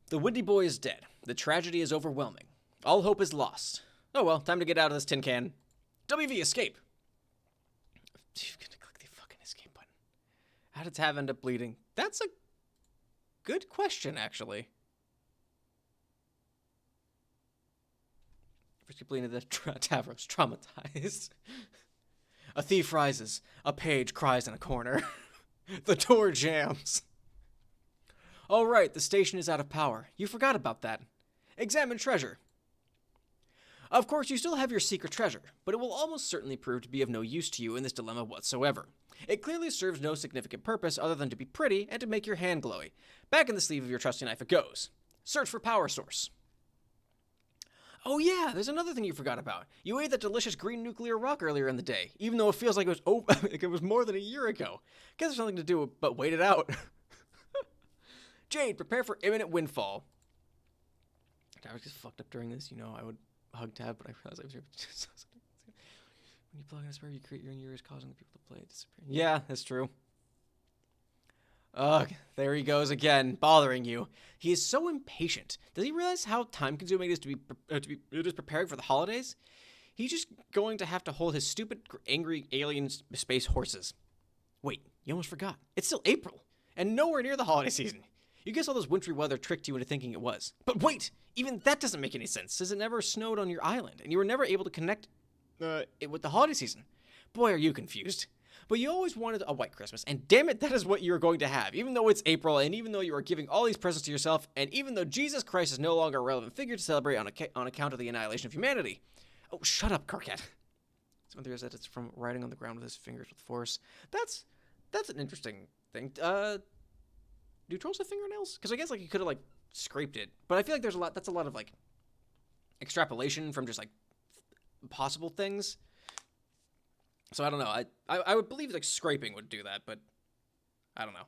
The Windy Boy is dead. The tragedy is overwhelming. All hope is lost. Oh well, time to get out of this tin can. WV, escape. You're gonna click the fucking escape button. How did Tav end up bleeding? That's a good question, actually. Vriska bleeding to Tavros, traumatized. A thief rises. A page cries in a corner. The door jams. All right, the station is out of power. You forgot about that. Examine treasure. Of course, you still have your secret treasure, but it will almost certainly prove to be of no use to you in this dilemma whatsoever. It clearly serves no significant purpose other than to be pretty and to make your hand glowy. Back in the sleeve of your trusty knife it goes. Search for power source. Oh yeah, there's another thing you forgot about. You ate that delicious green nuclear rock earlier in the day, even though it feels like it was more than a year ago. Guess there's nothing to do but wait it out. Jade, prepare for imminent windfall. I was just fucked up during this. You know, I would hug Tab, but I realized I was here. When you plug in a Sburb, you create your own ears, causing the people to play it disappear. Yeah, that's true. Ugh, there he goes again, bothering you. He is so impatient. Does he realize how time-consuming it is to be preparing for the holidays? He's just going to have to hold his stupid, angry alien space horses. Wait, you almost forgot. It's still April, and nowhere near the holiday season. You guess all this wintry weather tricked you into thinking it was. But wait, even that doesn't make any sense, since it never snowed on your island, and you were never able to connect it with the holiday season. Boy, are you confused. But you always wanted a white Christmas, and damn it, that is what you're going to have, even though it's April, and even though you are giving all these presents to yourself, and even though Jesus Christ is no longer a relevant figure to celebrate on account of the annihilation of humanity. Oh, shut up, Karkat. Someone theorizes that it's from writing on the ground with his fingers with force. That's an interesting thing. Do trolls have fingernails? Because I guess, like, you could have, like, scraped it. But I feel like that's a lot of, like, extrapolation from just, like, possible things. So I don't know. I would believe, like, scraping would do that, but I don't know.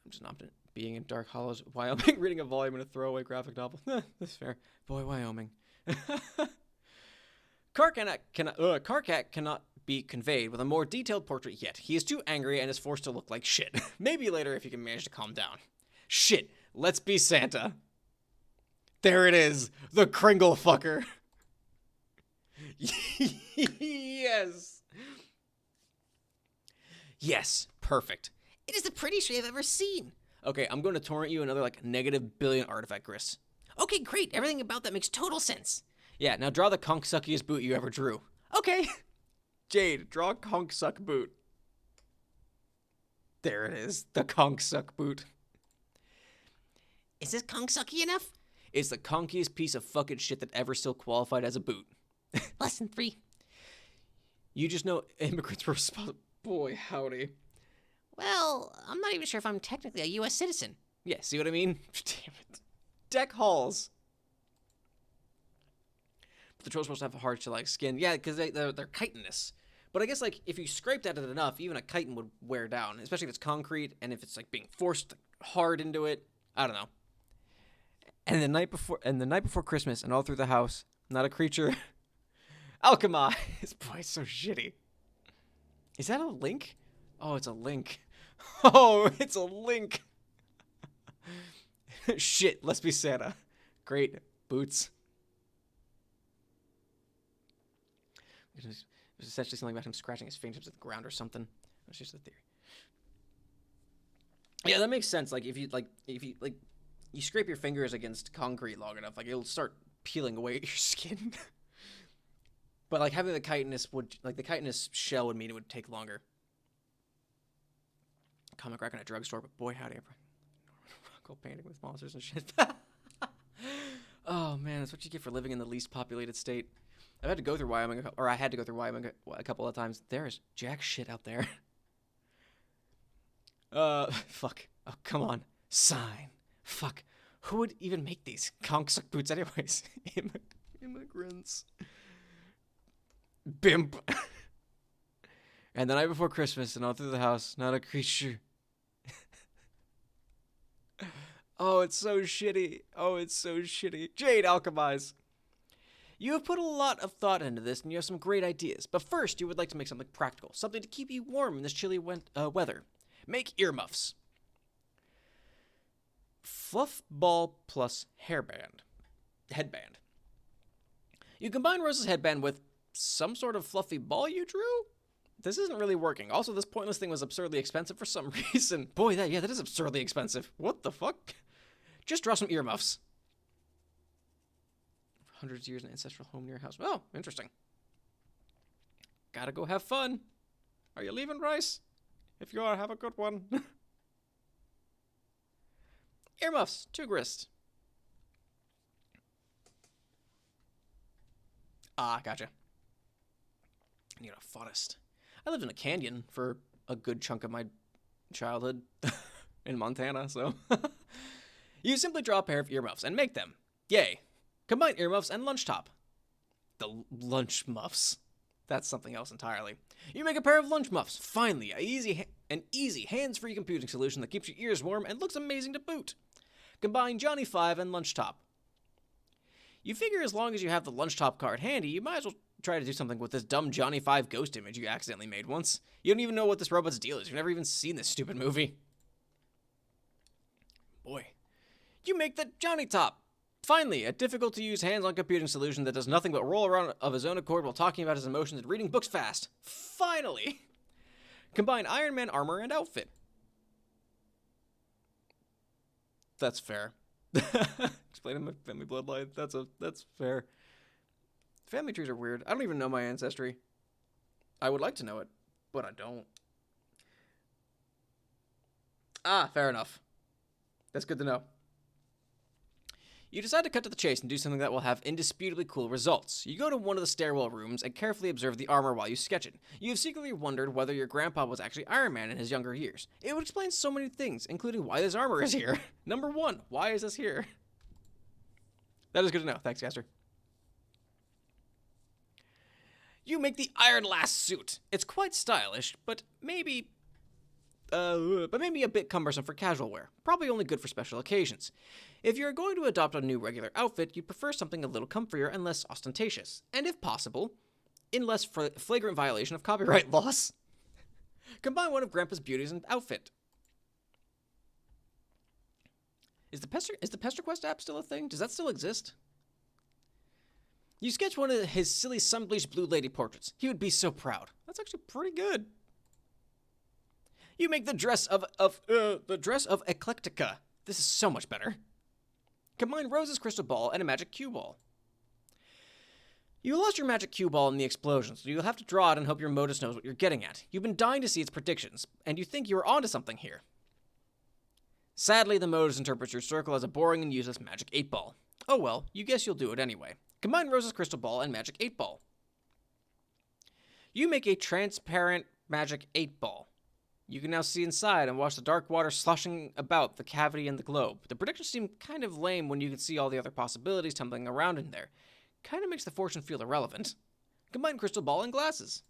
I'm just not being in Dark Hollows, Wyoming, reading a volume in a throwaway graphic novel. That's fair. Boy, Wyoming. Karkat cannot be conveyed with a more detailed portrait yet. He is too angry and is forced to look like shit. Maybe later if you can manage to calm down. Shit, let's be Santa. There it is, the Kringle fucker. Yes. Yes, perfect. It is the prettiest tree I've ever seen. Okay, I'm going to torrent you another, like, -1 billion artifact grist. Okay, great. Everything about that makes total sense. Yeah, now draw the conksuckiest boot you ever drew. Okay. Jade, draw a conch suck boot. There it is. The conch suck boot. Is this conch sucky enough? It's the conkiest piece of fucking shit that ever still qualified as a boot. Lesson 3. You just know immigrants were responsible. Boy, howdy. Well, I'm not even sure if I'm technically a U.S. citizen. Yeah, see what I mean? Damn it. Deck halls. But the trolls supposed to have a hard to like skin. Yeah, because they're chitinous. But I guess like if you scraped at it enough, even a chitin would wear down, especially if it's concrete and if it's like being forced hard into it. I don't know. And the night before Christmas, and all through the house, not a creature. Alchemize. Boy, it's so shitty. Is that a link? Oh, it's a link. Oh, it's a link. Shit, let's be Santa. Great. Boots. It was essentially something about him scratching his fingertips at the ground or something. That's just the theory. Yeah, that makes sense. Like if you you scrape your fingers against concrete long enough, like it'll start peeling away at your skin. But like having the chitinous shell would mean it would take longer. Comic rack in a drugstore, but boy howdy, go painting with monsters and shit. Oh man, that's what you get for living in the least populated state. I had to go through Wyoming a couple of times. There is jack shit out there. Fuck. Oh, come on. Sign. Fuck. Who would even make these conch suck boots anyways? Immigrants. Bimp. And the night before Christmas and all through the house, not a creature. Oh, it's so shitty. Oh, it's so shitty. Jade, alchemize. You have put a lot of thought into this, and you have some great ideas. But first, you would like to make something practical, something to keep you warm in this chilly weather. Make earmuffs. Fluff ball plus headband. You combine Rose's headband with some sort of fluffy ball you drew? This isn't really working. Also, this pointless thing was absurdly expensive for some reason. Boy, that is absurdly expensive. What the fuck? Just draw some earmuffs. Hundreds of years in an ancestral home near your house. Oh, interesting. Gotta go have fun. Are you leaving, Rice? If you are, have a good one. Earmuffs, 2 grist. Ah, gotcha. I need a forest. I lived in a canyon for a good chunk of my childhood in Montana, so. You simply draw a pair of earmuffs and make them. Yay. Combine earmuffs and lunch top. The lunch muffs. That's something else entirely. You make a pair of lunch muffs. Finally, an easy hands-free computing solution that keeps your ears warm and looks amazing to boot. Combine Johnny 5 and lunch top. You figure as long as you have the lunch top card handy, you might as well try to do something with this dumb Johnny 5 ghost image you accidentally made once. You don't even know what this robot's deal is. You've never even seen this stupid movie. Boy. You make the Johnny top. Finally, a difficult-to-use hands-on computing solution that does nothing but roll around of his own accord while talking about his emotions and reading books fast. Finally! Combine Iron Man armor and outfit. That's fair. Explaining my family bloodline. That's fair. Family trees are weird. I don't even know my ancestry. I would like to know it, but I don't. Ah, fair enough. That's good to know. You decide to cut to the chase and do something that will have indisputably cool results. You go to one of the stairwell rooms and carefully observe the armor while you sketch it. You have secretly wondered whether your grandpa was actually Iron Man in his younger years. It would explain so many things, including why this armor is here. Number 1, why is this here? That is good to know. Thanks, Caster. You make the Iron Last suit. It's quite stylish, but maybe a bit cumbersome for casual wear. Probably only good for special occasions. If you're going to adopt a new regular outfit, you'd prefer something a little comfier and less ostentatious. And if possible, in less flagrant violation of copyright laws. Combine one of Grandpa's beauties and outfit. Is the PesterQuest app still a thing? Does that still exist? You sketch one of his silly sun-bleached blue lady portraits. He would be so proud. That's actually pretty good. You make the dress of Eclectica. This is so much better. Combine Rose's crystal ball and a magic cue ball. You lost your magic cue ball in the explosion, so you'll have to draw it and hope your Modus knows what you're getting at. You've been dying to see its predictions, and you think you are onto something here. Sadly, the Modus interprets your circle as a boring and useless magic 8-ball. Oh well, you guess you'll do it anyway. Combine Rose's crystal ball and magic 8-ball. You make a transparent magic 8-ball. You can now see inside and watch the dark water sloshing about the cavity in the globe. The predictions seem kind of lame when you can see all the other possibilities tumbling around in there. Kind of makes the fortune feel irrelevant. Combine crystal ball and glasses.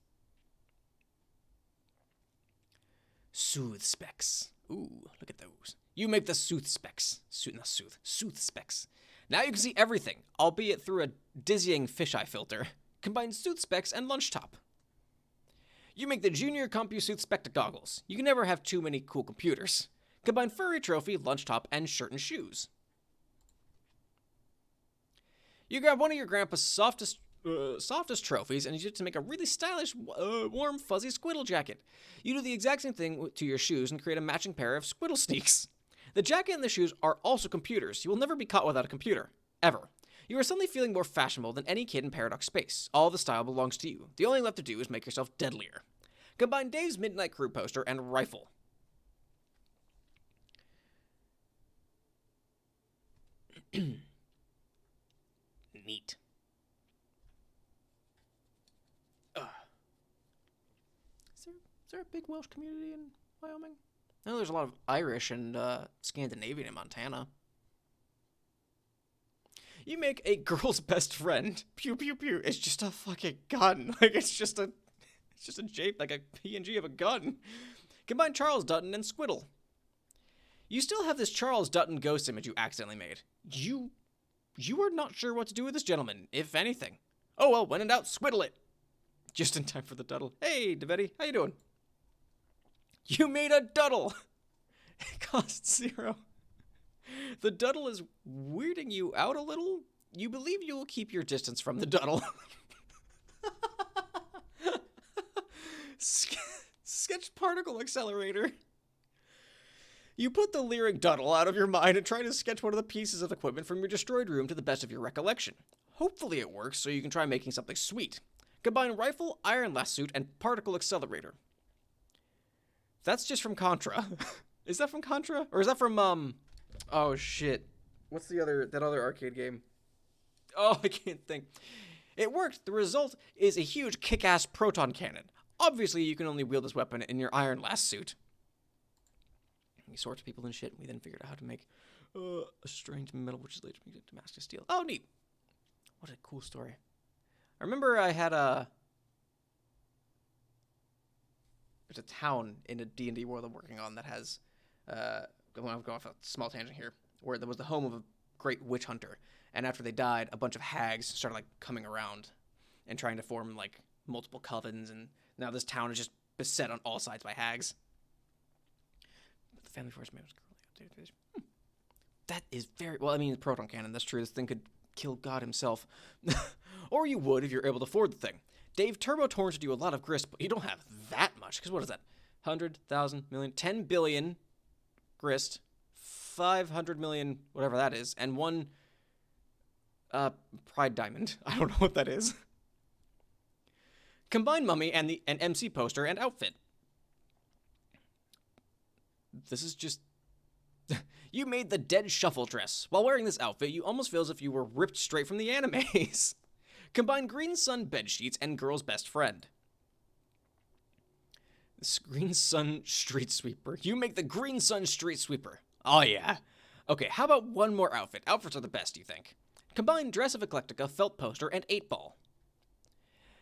Soothe specs. Ooh, look at those. You make the soothe specs. Soothe specs. Now you can see everything, albeit through a dizzying fisheye filter. Combine soothe specs and lunch top. You make the Junior CompuSooth Spectagoggles. You can never have too many cool computers. Combine Furry Trophy, lunch top, and shirt and shoes. You grab one of your grandpa's softest trophies and use it to make a really stylish, warm, fuzzy Squiddle jacket. You do the exact same thing to your shoes and create a matching pair of Squiddle sneaks. The jacket and the shoes are also computers. You will never be caught without a computer. Ever. You are suddenly feeling more fashionable than any kid in Paradox Space. All the style belongs to you. The only left to do is make yourself deadlier. Combine Dave's Midnight Crew poster and rifle. Neat. Is there a big Welsh community in Wyoming? I know there's a lot of Irish and Scandinavian in Montana. You make a girl's best friend. Pew pew pew. It's just a fucking gun. Like it's just a shape like a PNG of a gun. Combine Charles Dutton and Squiddle. You still have this Charles Dutton ghost image you accidentally made. You are not sure what to do with this gentleman, if anything. Oh well, when in doubt, Squiddle it. Just in time for the Duddle. Hey, Devetti, how you doing? You made a Duddle! It costs 0. The Duddle is weirding you out a little. You believe you will keep your distance from the Duddle. Sketch particle accelerator. You put the lyric Duddle out of your mind and try to sketch one of the pieces of equipment from your destroyed room to the best of your recollection. Hopefully it works so you can try making something sweet. Combine rifle, iron last suit, and particle accelerator. That's just from Contra. Is that from Contra? Or is that from, oh shit. What's that other arcade game? Oh, I can't think. It worked. The result is a huge kick-ass proton cannon. Obviously, you can only wield this weapon in your iron last suit. He sorts people and shit, and we then figured out how to make a strange metal, which is later made into Damascus steel. Oh, neat. What a cool story. I remember I had there's a town in a D&D world I'm working on that has, I'm going off a small tangent here, where there was the home of a great witch hunter, and after they died, a bunch of hags started, like, coming around and trying to form, like, multiple covens, and now this town is just beset on all sides by hags. The family forest man was currently updated. That is very, well, I mean, the proton cannon, that's true, this thing could kill God himself. Or you would if you're able to afford the thing. Dave Turbo torrented you a lot of grist, but you don't have that much, because what is that? 100,000 million, 10 billion grist, 500 million, whatever that is, and one pride diamond. I don't know what that is. Combine mummy and an MC poster and outfit. This is just... You made the dead shuffle dress. While wearing this outfit, you almost feel as if you were ripped straight from the animes. Combine Green Sun bedsheets and girl's best friend. This Green Sun street sweeper. You make the Green Sun street sweeper. Oh yeah. Okay, how about one more outfit? Outfits are the best, you think. Combine dress of Eclectica, felt poster, and 8-ball.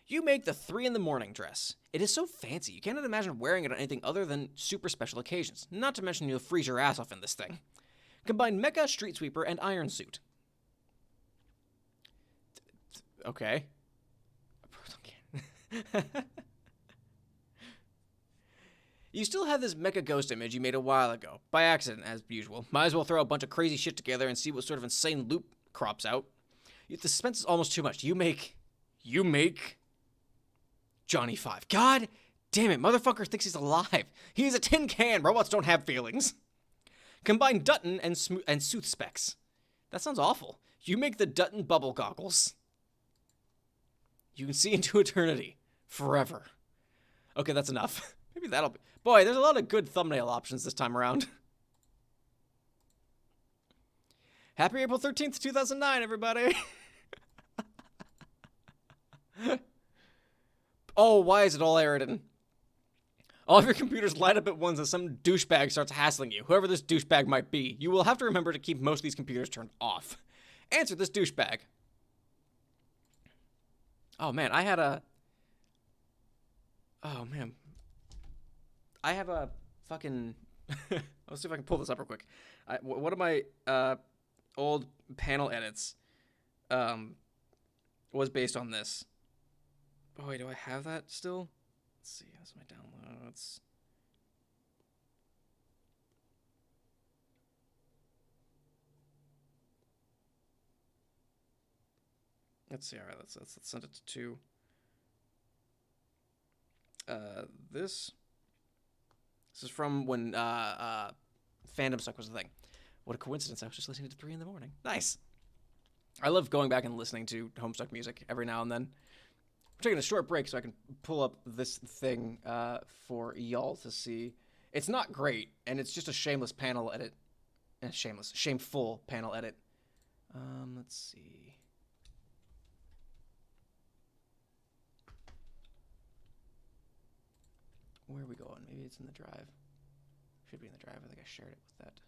You make the 3 in the morning dress. It is so fancy, you cannot imagine wearing it on anything other than super special occasions. Not to mention you'll freeze your ass off in this thing. Combine mecha, street sweeper, and iron suit. Okay. You still have this mecha ghost image you made a while ago. By accident, as usual. Might as well throw a bunch of crazy shit together and see what sort of insane loop crops out. The suspense is almost too much. You make Johnny 5. God damn it, motherfucker thinks he's alive. He's a tin can. Robots don't have feelings. Combine Dutton and Sooth specs. That sounds awful. You make the Dutton bubble goggles. You can see into eternity. Forever. Okay, that's enough. Maybe that'll be... Boy, there's a lot of good thumbnail options this time around. Happy April 13th, 2009, everybody! Oh, why is it all Aridin? All of your computers light up at once as some douchebag starts hassling you. Whoever this douchebag might be, you will have to remember to keep most of these computers turned off. Answer this douchebag. Oh, man, I had a... Oh, man. I have a fucking... Let's see if I can pull this up real quick. One of my old panel edits was based on this. Oh, wait, do I have that still? Let's see. How's my downloads? Let's see. All right, let's send it to two. This is from when Fandom Stuck was a thing. What a coincidence! I was just listening to 3 in the morning. Nice. I love going back and listening to Homestuck music every now and then. I'm taking a short break so I can pull up this thing for y'all to see. It's not great, and it's just a shameless panel edit. Shameful panel edit. Let's see. Where are we going? Maybe it's in the drive. Should be in the drive. I think I shared it with that.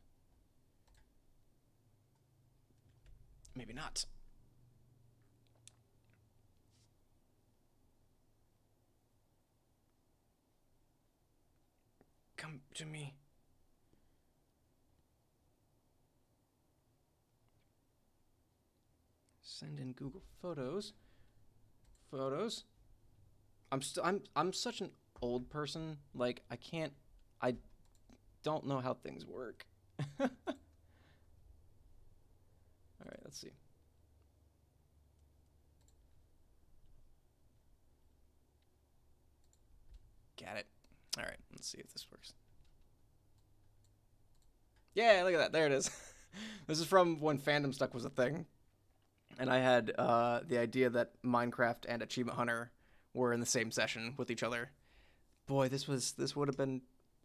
Maybe not. Come to me. Send in Google Photos. I'm such an old person. Like, I don't know how things work. All right, let's see. Got it. All right, let's see if this works. Yeah, look at that. There it is. This is from when Fandom Stuck was a thing. And I had the idea that Minecraft and Achievement Hunter were in the same session with each other. Boy, this would have been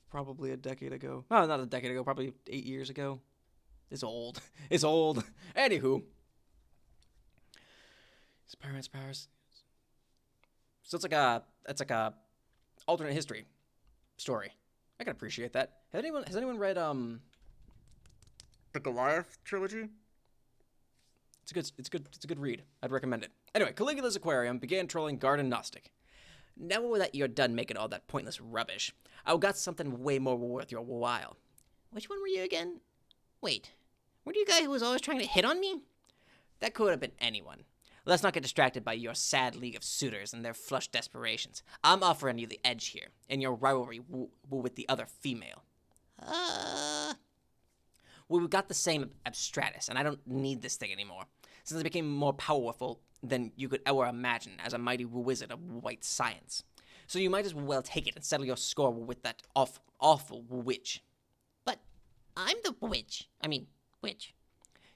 probably a decade ago. No, not a decade ago, probably 8 years ago. It's old. It's old. Anywho. Spider-Man's powers. So it's like a alternate history story. I can appreciate that. Has anyone read the Goliath trilogy? It's a good read. I'd recommend it. Anyway, Caligula's aquarium began trolling Garden Gnostic. Now that you're done making all that pointless rubbish, I've got something way more worth your while. Which one were you again? Wait, were you the guy who was always trying to hit on me? That could have been anyone. Let's not get distracted by your sad league of suitors and their flushed desperations. I'm offering you the edge here, in your rivalry with the other female. Well, we've got the same abstratus, and I don't need this thing anymore, since I became more powerful than you could ever imagine as a mighty wizard of white science. So you might as well take it and settle your score with that awful witch. But I'm the witch. I mean, witch.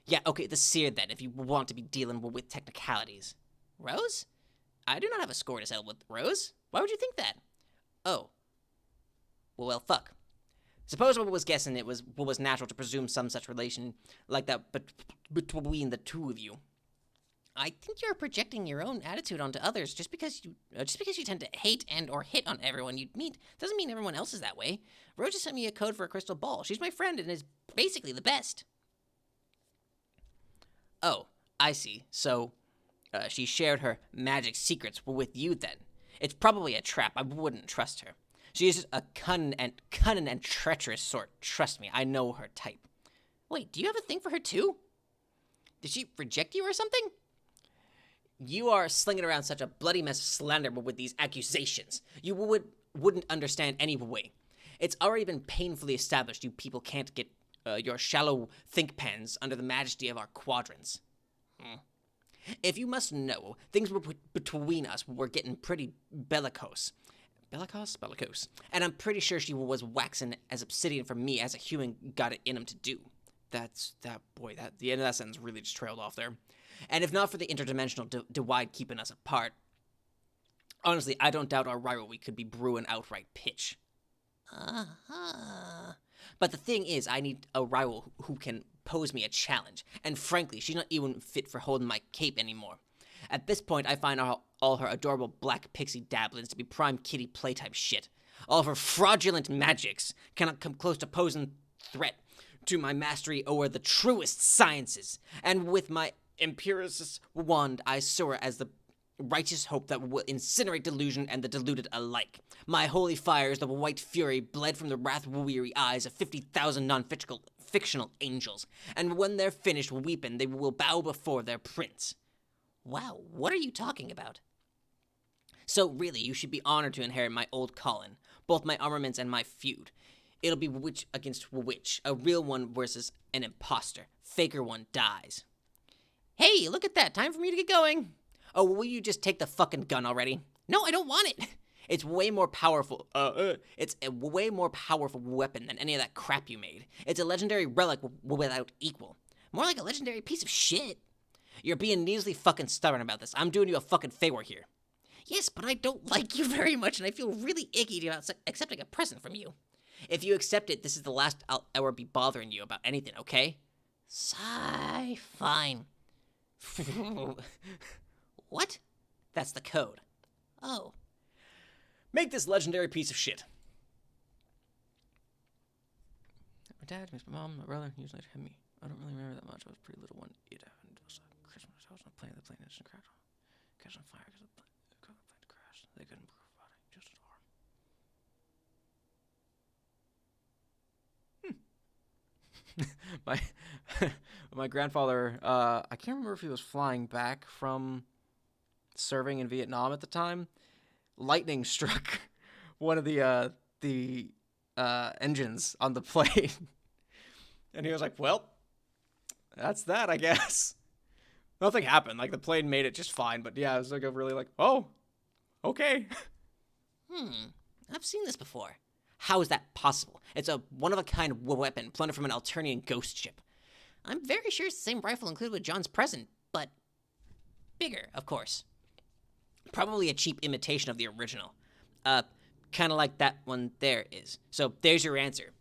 Yeah, okay, the seer then, if you want to be dealing with technicalities. Rose? I do not have a score to settle with Rose. Why would you think that? Oh. Well, fuck. Suppose I was guessing it was what was natural to presume some such relation like that between the two of you. I think you're projecting your own attitude onto others just because you tend to hate and or hit on everyone you meet. Doesn't mean everyone else is that way. Rose just sent me a code for a crystal ball. She's my friend and is basically the best. Oh, I see. So, she shared her magic secrets with you then. It's probably a trap. I wouldn't trust her. She is a cunning and treacherous sort. Trust me, I know her type. Wait, do you have a thing for her too? Did she reject you or something? You are slinging around such a bloody mess of slander with these accusations. You wouldn't understand anyway. It's already been painfully established you people can't get your shallow think pans under the majesty of our quadrants. If you must know, things were between us were getting pretty bellicose. Bellicose. And I'm pretty sure she was waxing as obsidian for me as a human got it in him to do. The end of that sentence really just trailed off there. And if not for the interdimensional divide keeping us apart, Honestly, I don't doubt our rivalry could be brewing outright pitch. Uh-huh. But the thing is, I need a rival who can pose me a challenge, and frankly, she's not even fit for holding my cape anymore. At this point, I find all her adorable black pixie dabblings to be prime kitty playtime shit. All of her fraudulent magics cannot come close to posing threat to my mastery over the truest sciences, and with my empiricist wand, I soar as the righteous hope that will incinerate delusion and the deluded alike. My holy fire is the white fury bled from the wrath-weary eyes of 50,000 non-fictional angels, and when they're finished weeping, they will bow before their prince. Wow, what are you talking about? So really, you should be honored to inherit my old calling, both my armaments and my feud. It'll be witch against witch, a real one versus an imposter. Faker one dies. Hey, look at that, time for me to get going. Oh, will you just take the fucking gun already? No, I don't want it. It's way more powerful. It's a way more powerful weapon than any of that crap you made. It's a legendary relic without equal. More like a legendary piece of shit. You're being needlessly fucking stubborn about this. I'm doing you a fucking favor here. Yes, but I don't like you very much, and I feel really icky about accepting a present from you. If you accept it, this is the last I'll ever be bothering you about anything, okay? Sigh, fine. What? That's the code. Oh. Make this legendary piece of shit. My dad, my mom, my brother usually had me. I don't really remember that much. I was a pretty little one. It happened. It was Christmas. I was on the plane instant cracked on. Catch on fire because the plane crashed. They couldn't prove about it. Just an arm. My grandfather, I can't remember if he was flying back from serving in Vietnam at the time. Lightning struck one of the engines on the plane. And he was like, well, that's that, I guess. Nothing happened. Like, the plane made it just fine. But yeah, it was like a really like, oh, okay. I've seen this before. How is that possible? It's a one-of-a-kind weapon plundered from an Alternian ghost ship. I'm very sure it's the same rifle included with John's present, but bigger, of course. Probably a cheap imitation of the original. Kind of like that one there is. So there's your answer.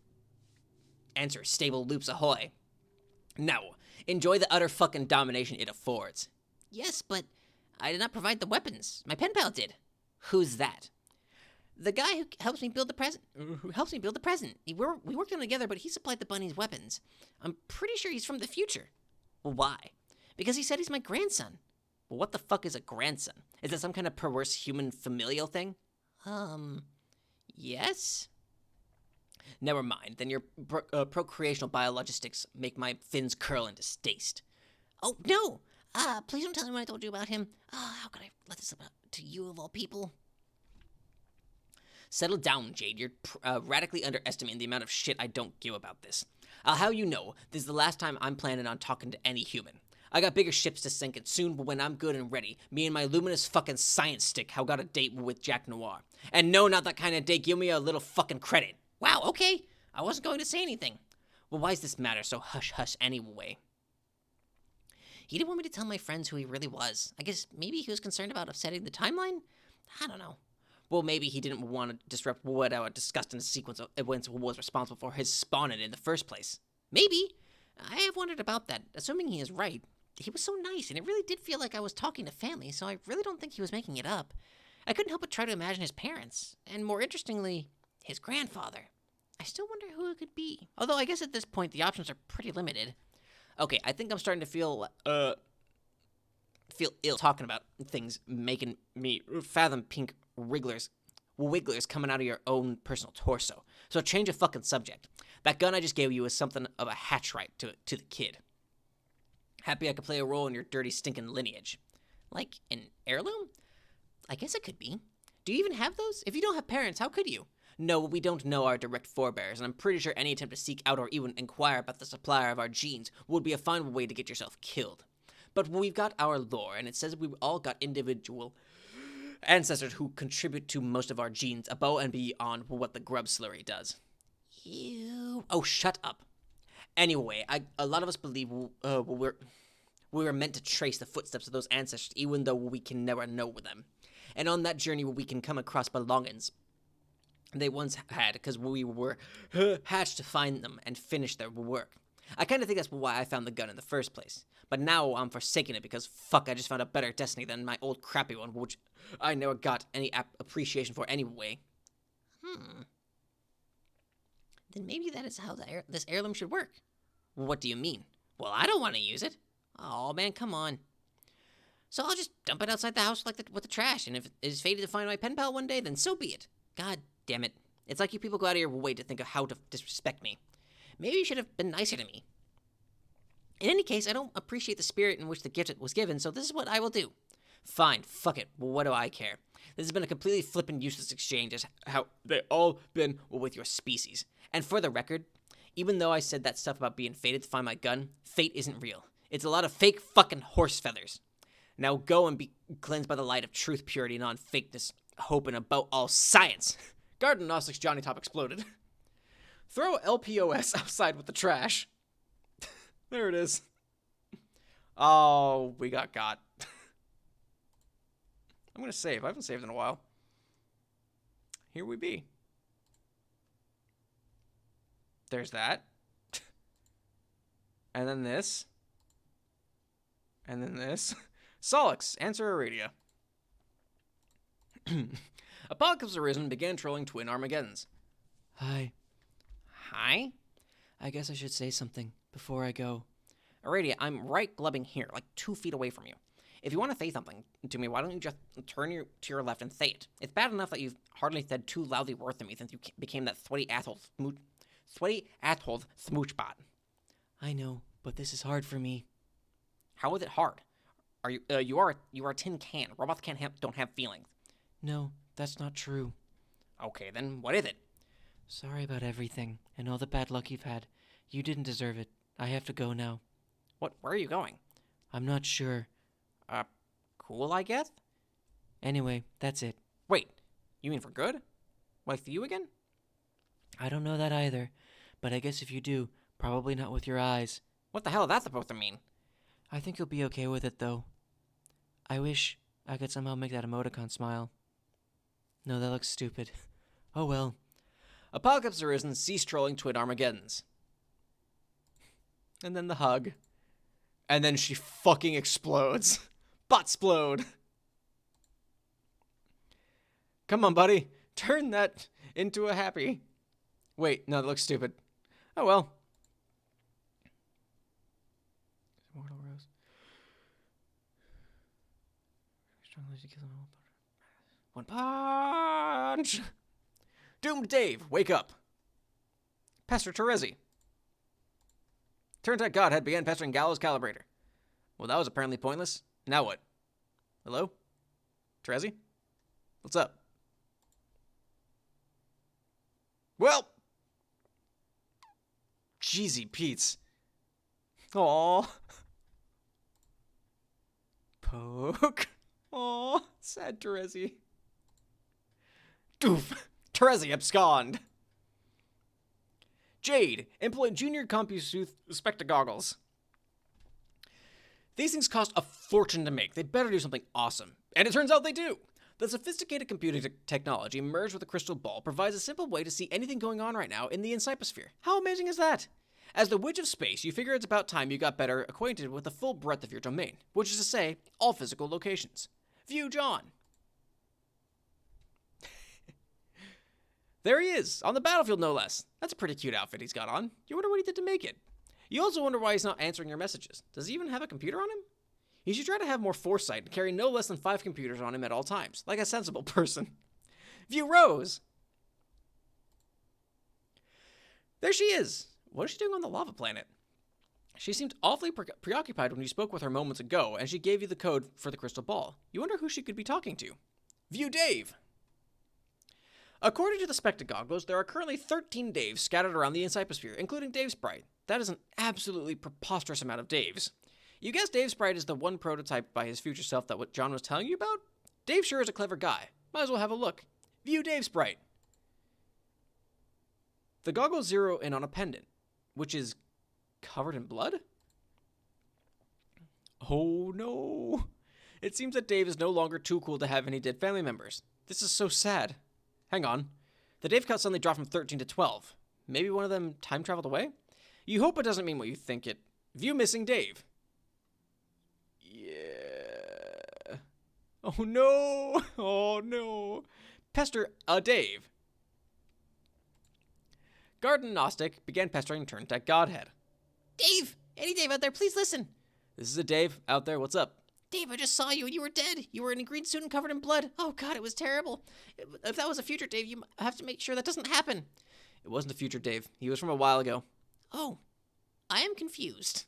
Answer, stable loops ahoy. Now, enjoy the utter fucking domination it affords. Yes, but I did not provide the weapons. My pen pal did. Who's that? The guy who helps me build the present. We worked on it together, but he supplied the bunny's weapons. I'm pretty sure he's from the future. Well, why? Because he said he's my grandson. Well, what the fuck is a grandson? Is that some kind of perverse human familial thing? Yes? Never mind. Then your procreational biologistics make my fins curl in distaste. Oh, no! Please don't tell anyone I told you about him. How could I let this about to you of all people? Settle down, Jade. You're radically underestimating the amount of shit I don't give about this. I'll have you know, this is the last time I'm planning on talking to any human. I got bigger ships to sink, and soon, when I'm good and ready, me and my luminous fucking science stick have got a date with Jack Noir. And no, not that kind of date. Give me a little fucking credit. Wow, okay. I wasn't going to say anything. Well, why does this matter so hush-hush anyway? He didn't want me to tell my friends who he really was. I guess maybe he was concerned about upsetting the timeline? I don't know. Well, maybe he didn't want to disrupt what I discussed in the sequence of events was responsible for his spawning in the first place. Maybe. I have wondered about that, assuming he is right. He was so nice, and it really did feel like I was talking to family, so I really don't think he was making it up. I couldn't help but try to imagine his parents, and more interestingly, his grandfather. I still wonder who it could be. Although I guess at this point, the options are pretty limited. Okay, I think I'm starting to feel ill talking about things making me fathom pink wigglers coming out of your own personal torso. So change of fucking subject. That gun I just gave you is something of a hatchright to the kid. Happy I could play a role in your dirty, stinking lineage. Like an heirloom? I guess it could be. Do you even have those? If you don't have parents, how could you? No, we don't know our direct forebears, and I'm pretty sure any attempt to seek out or even inquire about the supplier of our genes would be a fine way to get yourself killed. But we've got our lore, and it says we've all got individual ancestors who contribute to most of our genes above and beyond what the grub slurry does. Ew. Oh, shut up. Anyway, a lot of us believe we were meant to trace the footsteps of those ancestors, even though we can never know them. and on that journey we can come across belongings they once had because we were hatched to find them and finish their work. I kind of think that's why I found the gun in the first place. But now I'm forsaking it because, fuck, I just found a better destiny than my old crappy one, which I never got any appreciation for anyway. Then maybe that is how this heirloom should work. What do you mean? Well, I don't want to use it. Oh, man, come on. So I'll just dump it outside the house with the trash, and if it is fated to find my pen pal one day, then so be it. God damn it. It's like you people go out of your way to think of how to disrespect me. Maybe you should have been nicer to me. In any case, I don't appreciate the spirit in which the gift was given, so this is what I will do. Fine, fuck it. Well, what do I care? This has been a completely flippant, useless exchange, as how they all been with your species. And for the record, even though I said that stuff about being fated to find my gun, fate isn't real. It's a lot of fake fucking horse feathers. Now go and be cleansed by the light of truth, purity, non-fakeness, hope, and about all science. Garden Gnostic's Johnny Top exploded. Throw LPOS outside with the trash. There it is. Oh, we got. I'm going to save. I haven't saved in a while. Here we be. There's that. And then this. And then this. Solix, answer Aradia. Apocalypse has arisen and began trolling twin Armageddons. Hi. Hi? I guess I should say something before I go. Aradia, I'm right glubbing here, like 2 feet away from you. If you want to say something to me, why don't you just turn to your left and say it? It's bad enough that you've hardly said 2 loudly words to me since you became that sweaty asshole smooch bot. I know, but this is hard for me. How is it hard? Are you you are a tin can. Robots don't have feelings. No, that's not true. Okay, then what is it? Sorry about everything and all the bad luck you've had. You didn't deserve it. I have to go now. Where are you going? I'm not sure. Cool, I guess? Anyway, that's it. Wait, you mean for good? Like for you again? I don't know that either, but I guess if you do, probably not with your eyes. What the hell is that supposed to mean? I think you'll be okay with it, though. I wish I could somehow make that emoticon smile. No, that looks stupid. Oh well. Apocalypse has arisen, cease trolling twin Armageddons. And then the hug. And then she fucking explodes. Botsplode. Come on, buddy. Turn that into a happy. Wait, no, that looks stupid. Oh well. Immortal Rose. One punch. Doomed Dave, wake up. Pastor Terezi. Turns out Godhead began pestering Gallows Calibrator. Well, that was apparently pointless. Now what? Hello? Terezi? What's up? Well. Jeezy Pete's. Aww. Poke. Aw, sad Terezi. Doof. Terezi abscond. Jade, employ junior CompuSuth spectagoggles. These things cost a fortune to make. They better do something awesome. And it turns out they do. The sophisticated computing technology merged with a crystal ball provides a simple way to see anything going on right now in the Incyposphere. How amazing is that? As the Witch of Space, you figure it's about time you got better acquainted with the full breadth of your domain, which is to say, all physical locations. View John. There he is, on the battlefield no less. That's a pretty cute outfit he's got on. You wonder what he did to make it. You also wonder why he's not answering your messages. Does he even have a computer on him? He should try to have more foresight and carry no less than 5 computers on him at all times, like a sensible person. View Rose. There she is. What is she doing on the lava planet? She seemed awfully preoccupied when you spoke with her moments ago, and she gave you the code for the crystal ball. You wonder who she could be talking to. View Dave. According to the Spectagoggles, there are currently 13 Daves scattered around the Incyposphere, including Davesprite. That is an absolutely preposterous amount of Daves. You guess Davesprite is the one prototype by his future self that what John was telling you about? Dave sure is a clever guy. Might as well have a look. View Davesprite. The goggles zero in on a pendant, which is covered in blood? Oh no. It seems that Dave is no longer too cool to have any dead family members. This is so sad. Hang on. The Dave count suddenly dropped from 13 to 12. Maybe one of them time traveled away? You hope it doesn't mean what you think it. View missing Dave. Yeah. Oh no. Oh no. Pester Dave. Garden Gnostic began pestering Turn Tech Godhead. Dave! Any Dave out there, please listen. This is a Dave out there. What's up? Dave, I just saw you and you were dead. You were in a green suit and covered in blood. Oh god, it was terrible. If that was a future Dave, you have to make sure that doesn't happen. It wasn't a future Dave. He was from a while ago. Oh, I am confused.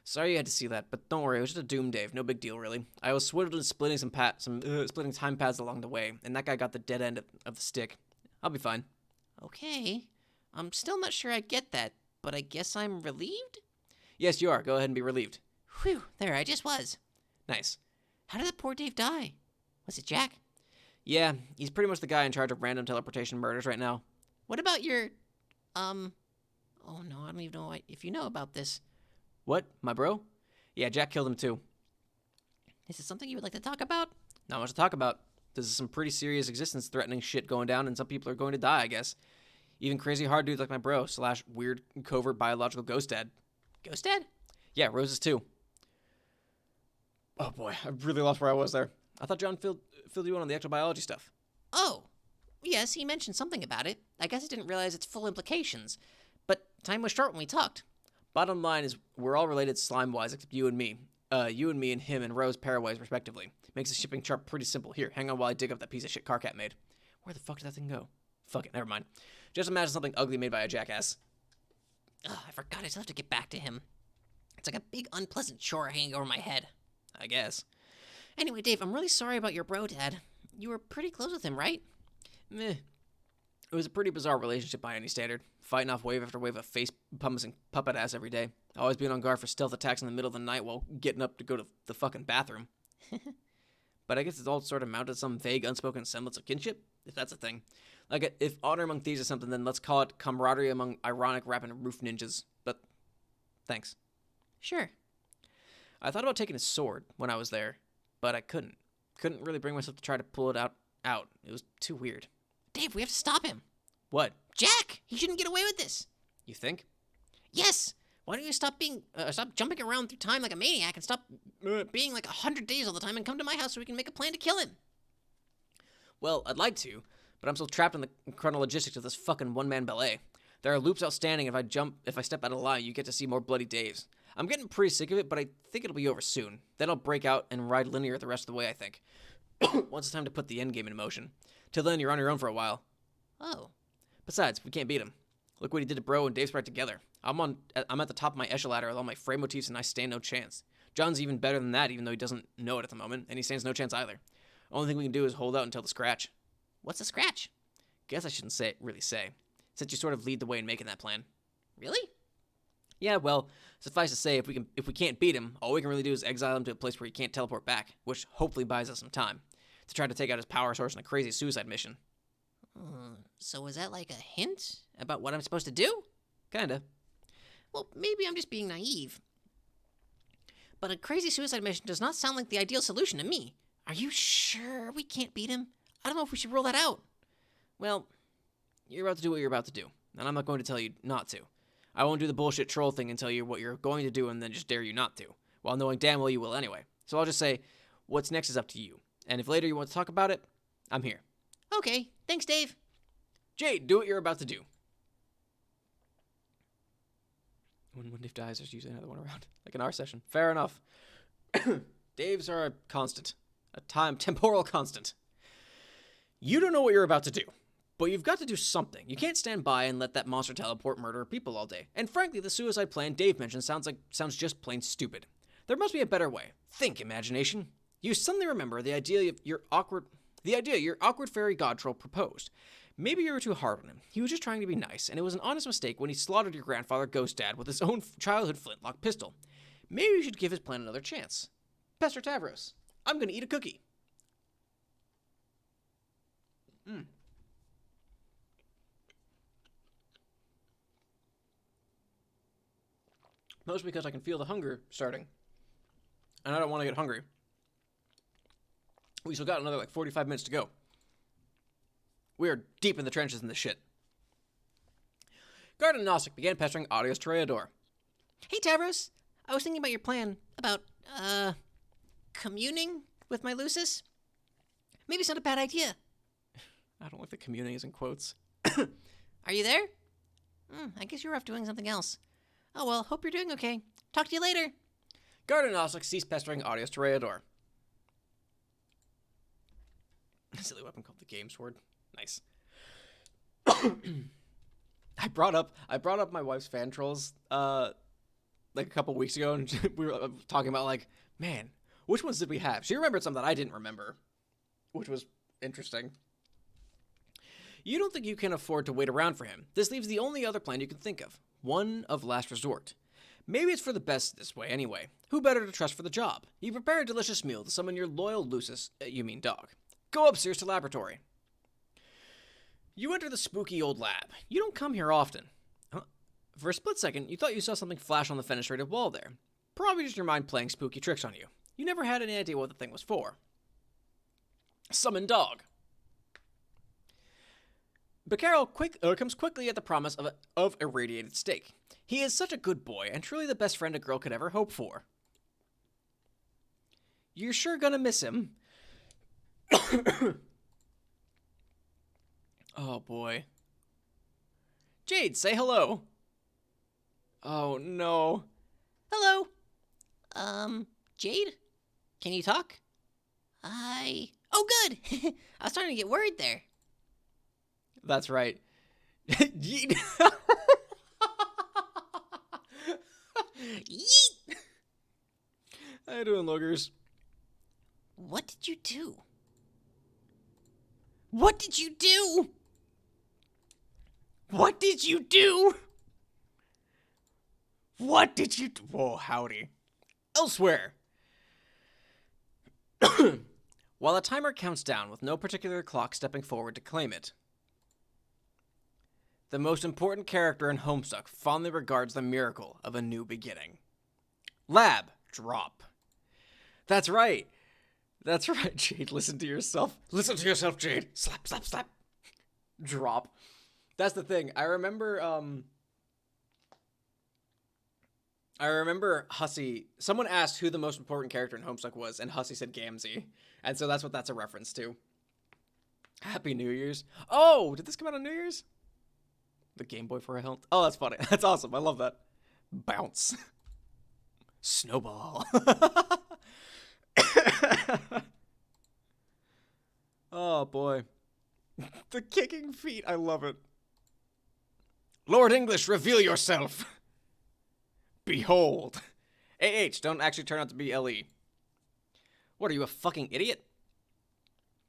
Sorry you had to see that, but don't worry, it was just a Doom Dave. No big deal, really. I was swindled and splitting splitting time paths along the way, and that guy got the dead end of the stick. I'll be fine. Okay. I'm still not sure I get that, but I guess I'm relieved? Yes, you are. Go ahead and be relieved. Whew, there, I just was. Nice. How did that poor Dave die? Was it Jack? Yeah, he's pretty much the guy in charge of random teleportation murders right now. What about your, oh no, I don't even know if you know about this. What? My bro? Yeah, Jack killed him too. Is it something you would like to talk about? Not much to talk about. This is some pretty serious existence-threatening shit going down, and some people are going to die, I guess. Even crazy hard dudes like my bro / weird covert biological ghost dad. Ghost Dad? Yeah, Rose's too. Oh boy, I really lost where I was there. I thought John filled you in on the actual biology stuff. Oh, yes, he mentioned something about it. I guess I didn't realize its full implications. But time was short when we talked. Bottom line is we're all related slime-wise except you and me. You and me and him and Rose pairwise respectively. Makes the shipping chart pretty simple. Here, hang on while I dig up that piece of shit Carcat made. Where the fuck did that thing go? Fuck it, never mind. Just imagine something ugly made by a jackass. Ugh, I forgot I still have to get back to him. It's like a big unpleasant chore hanging over my head. I guess. Anyway, Dave, I'm really sorry about your bro dad. You were pretty close with him, right? Meh. It was a pretty bizarre relationship by any standard. Fighting off wave after wave of face-pumping puppet ass every day. Always being on guard for stealth attacks in the middle of the night while getting up to go to the fucking bathroom. But I guess it's all sort of mounted some vague, unspoken semblance of kinship, if that's a thing. Like, if honor among thieves is something, then let's call it camaraderie among ironic rapping roof ninjas. But, thanks. Sure. I thought about taking a sword when I was there, but I couldn't. Couldn't really bring myself to try to pull it out. It was too weird. Dave, we have to stop him. What? Jack! He shouldn't get away with this. You think? Yes! Why don't you stop jumping around through time like a maniac and stop being like 100 days all the time and come to my house so we can make a plan to kill him? Well, I'd like to, but I'm still trapped in the chronologistics of this fucking one-man ballet. There are loops outstanding. If I step out of line, you get to see more bloody Daves. I'm getting pretty sick of it, but I think it'll be over soon. Then I'll break out and ride linear the rest of the way, I think. Once it's time to put the endgame in motion. Till then, you're on your own for a while. Oh. Besides, we can't beat him. Look what he did to Bro and Dave Sprite together. I'm at the top of my echelon ladder with all my frame motifs, and I stand no chance. John's even better than that, even though he doesn't know it at the moment, and he stands no chance either. Only thing we can do is hold out until the scratch. What's the scratch? Guess I shouldn't really say, since you sort of lead the way in making that plan. Really? Yeah, well, suffice to say, if we can't beat him, all we can really do is exile him to a place where he can't teleport back, which hopefully buys us some time to try to take out his power source in a crazy suicide mission. So is that like a hint about what I'm supposed to do? Kinda. Well, maybe I'm just being naive. But a crazy suicide mission does not sound like the ideal solution to me. Are you sure we can't beat him? I don't know if we should rule that out. Well, you're about to do what you're about to do, and I'm not going to tell you not to. I won't do the bullshit troll thing and tell you what you're going to do and then just dare you not to, while knowing damn well you will anyway. So I'll just say, what's next is up to you. And if later you want to talk about it, I'm here. Okay, thanks, Dave. Jade, do what you're about to do. When Dave dies, there's usually another one around, like in our session. Fair enough. Daves are a constant. A temporal constant. You don't know what you're about to do, but you've got to do something. You can't stand by and let that monster teleport murder people all day. And frankly, the suicide plan Dave mentioned sounds just plain stupid. There must be a better way. Think, imagination. You suddenly remember the idea your awkward fairy god troll proposed. Maybe you were too hard on him. He was just trying to be nice, and it was an honest mistake when he slaughtered your grandfather Ghost Dad with his own childhood flintlock pistol. Maybe you should give his plan another chance. Pester Tavros, I'm gonna eat a cookie. Mostly because I can feel the hunger starting. And I don't want to get hungry. We still got another, like, 45 minutes to go. We are deep in the trenches in this shit. Garden Gnostic began pestering Audios Toreador. Hey, Tavros. I was thinking about your plan about, communing with my Lucis. Maybe it's not a bad idea. I don't like the communing is in quotes. Are you there? I guess you're off doing something else. Oh, well, hope you're doing okay. Talk to you later. Garden Gnostic ceased pestering Audios Toreador. A silly weapon called the Game Sword. Nice. I brought up my wife's fan trolls like a couple weeks ago, and we were talking about, like, man, which ones did we have? She remembered some that I didn't remember, which was interesting. You don't think you can afford to wait around for him. This leaves the only other plan you can think of, one of last resort. Maybe it's for the best this way anyway. Who better to trust for the job? You prepare a delicious meal to summon your loyal Lucis, dog. Go upstairs to laboratory. You enter the spooky old lab. You don't come here often. For a split second, you thought you saw something flash on the fenestrated wall there. Probably just your mind playing spooky tricks on you. You never had any idea what the thing was for. Summon dog. Bacarol comes quickly at the promise of irradiated steak. He is such a good boy, and truly the best friend a girl could ever hope for. You're sure gonna miss him. Oh, boy. Jade, say hello. Oh, no. Hello. Jade? Can you talk? Oh, good. I was starting to get worried there. That's right. Yeet. Yeet! How you doing, loggers? What did you do? What did you do? What did you do? What did you do? Whoa, howdy. Elsewhere. While the timer counts down with no particular clock stepping forward to claim it, the most important character in Homestuck fondly regards the miracle of a new beginning. Lab, drop. That's right. That's right, Jade. Listen to yourself. Listen to yourself, Jade. Slap, slap, slap. Drop. That's the thing. I remember Hussie. Someone asked who the most important character in Homestuck was, and Hussie said Gamzee. And so that's what that's a reference to. Happy New Year's. Oh, did this come out on New Year's? The Game Boy for a health. Oh, that's funny. That's awesome. I love that. Bounce. Snowball. Oh, boy. The kicking feet. I love it. Lord English, reveal yourself. Behold. AH, don't actually turn out to be LE. What, are you a fucking idiot?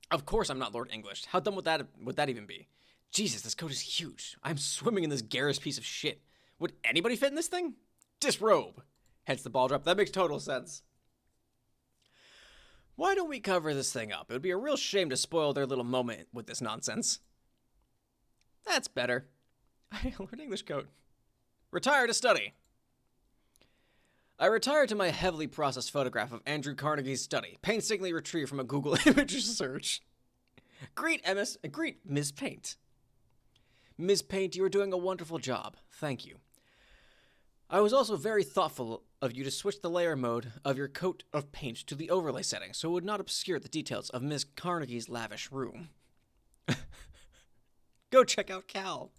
Of course I'm not Lord English. How dumb would that even be? Jesus, this coat is huge. I'm swimming in this garish piece of shit. Would anybody fit in this thing? Disrobe. Hence the ball drop. That makes total sense. Why don't we cover this thing up? It would be a real shame to spoil their little moment with this nonsense. That's better. Lord English coat. Retire to study. I retired to my heavily processed photograph of Andrew Carnegie's study, painstakingly retrieved from a Google image search. Greet Ms. Paint. Ms. Paint, you are doing a wonderful job. Thank you. I was also very thoughtful of you to switch the layer mode of your coat of paint to the overlay setting so it would not obscure the details of Ms. Carnegie's lavish room. Go check out Cal.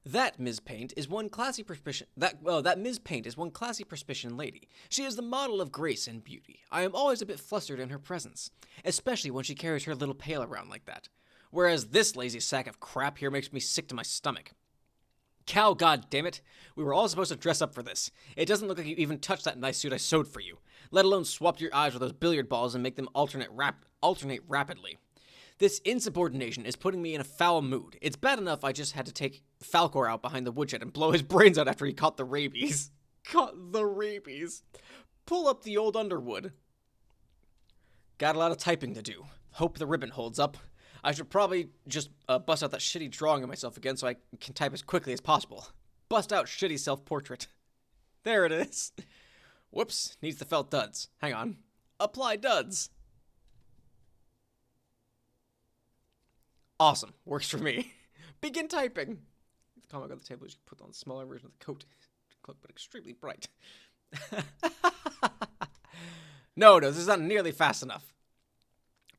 That Ms. Paint is one classy Ms. Paint is one classy perspicacious lady. She is the model of grace and beauty. I am always a bit flustered in her presence, especially when she carries her little pail around like that. Whereas this lazy sack of crap here makes me sick to my stomach. Cal, goddammit, we were all supposed to dress up for this. It doesn't look like you even touched that nice suit I sewed for you, let alone swapped your eyes with those billiard balls and make them alternate rapidly. This insubordination is putting me in a foul mood. It's bad enough I just had to take Falcor out behind the woodshed and blow his brains out after he caught the rabies. Caught the rabies. Pull up the old Underwood. Got a lot of typing to do. Hope the ribbon holds up. I should probably just bust out that shitty drawing of myself again so I can type as quickly as possible. Bust out shitty self-portrait. There it is. Whoops, needs the felt duds. Hang on. Apply duds. Awesome. Works for me. Begin typing. The comic on the table is you put on the smaller version of the coat. Cloak, but extremely bright. No, this is not nearly fast enough.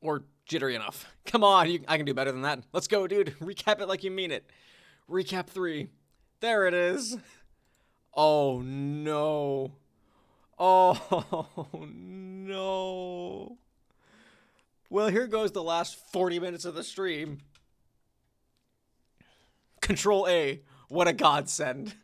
Or jittery enough. Come on, I can do better than that. Let's go, dude. Recap it like you mean it. Recap 3. There it is. Oh, no. Oh, no. Well, here goes the last 40 minutes of the stream. Control A. What a godsend.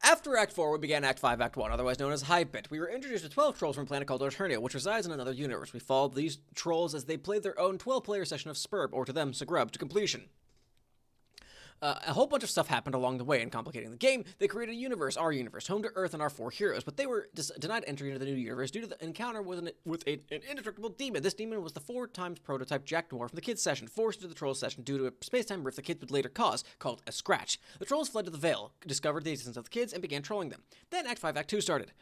After Act 4, we began Act 5, Act 1, otherwise known as Highbit. We were introduced to 12 trolls from a planet called Eternia, which resides in another universe. We followed these trolls as they played their own 12-player session of Sburb, or to them, Sagrub, to completion. A whole bunch of stuff happened along the way in complicating the game. They created a universe, our universe, home to Earth and our 4 heroes, but they were denied entry into the new universe due to the encounter with an indestructible demon. This demon was the 4 times prototype Jack Noir from the kids' session, forced into the trolls' session due to a space-time rift the kids would later cause, called a scratch. The trolls fled to the Veil, discovered the existence of the kids, and began trolling them. Then Act 5, Act 2 started.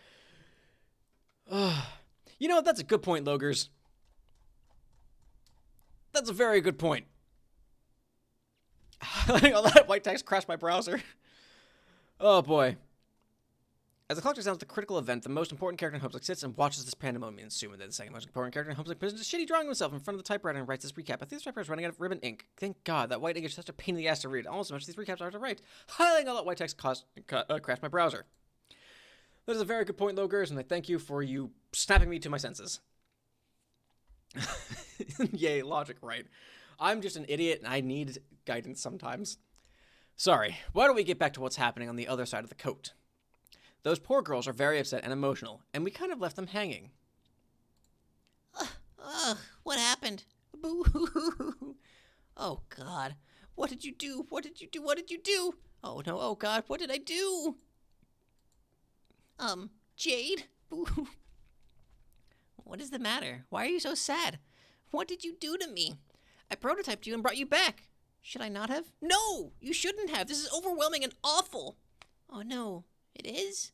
You know, that's a good point, Logers. That's a very good point. Letting all that white text crash my browser. Oh boy. As the clock sounds the critical event, the most important character in Homestuck sits and watches this pandemonium ensue, and then the second most important character in Homestuck presents a shitty drawing of himself in front of the typewriter and writes this recap. I think this typewriter is running out of ribbon ink. Thank God, that white ink is such a pain in the ass to read. Almost as much as these recaps are to write. Highlighting all that white text crashed my browser. That is a very good point, Logers, and I thank you for you snapping me to my senses. Yay, logic, right. I'm just an idiot, and I need guidance sometimes. Sorry, why don't we get back to what's happening on the other side of the coat? Those poor girls are very upset and emotional, and we kind of left them hanging. What happened? Boo. Oh, God. What did you do? What did you do? What did you do? Oh, no. Oh, God. What did I do? Jade? Boo. What is the matter? Why are you so sad? What did you do to me? I prototyped you and brought you back. Should I not have? No! You shouldn't have. This is overwhelming and awful. Oh, no. It is?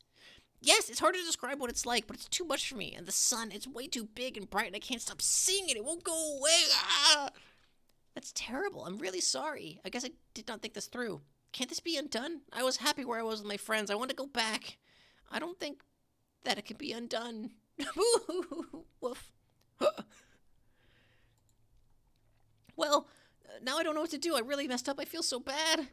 Yes, it's hard to describe what it's like, but it's too much for me. And the sun, it's way too big and bright, and I can't stop seeing it. It won't go away. Ah! That's terrible. I'm really sorry. I guess I did not think this through. Can't this be undone? I was happy where I was with my friends. I want to go back. I don't think that it can be undone. Woof. Well, now I don't know what to do. I really messed up. I feel so bad.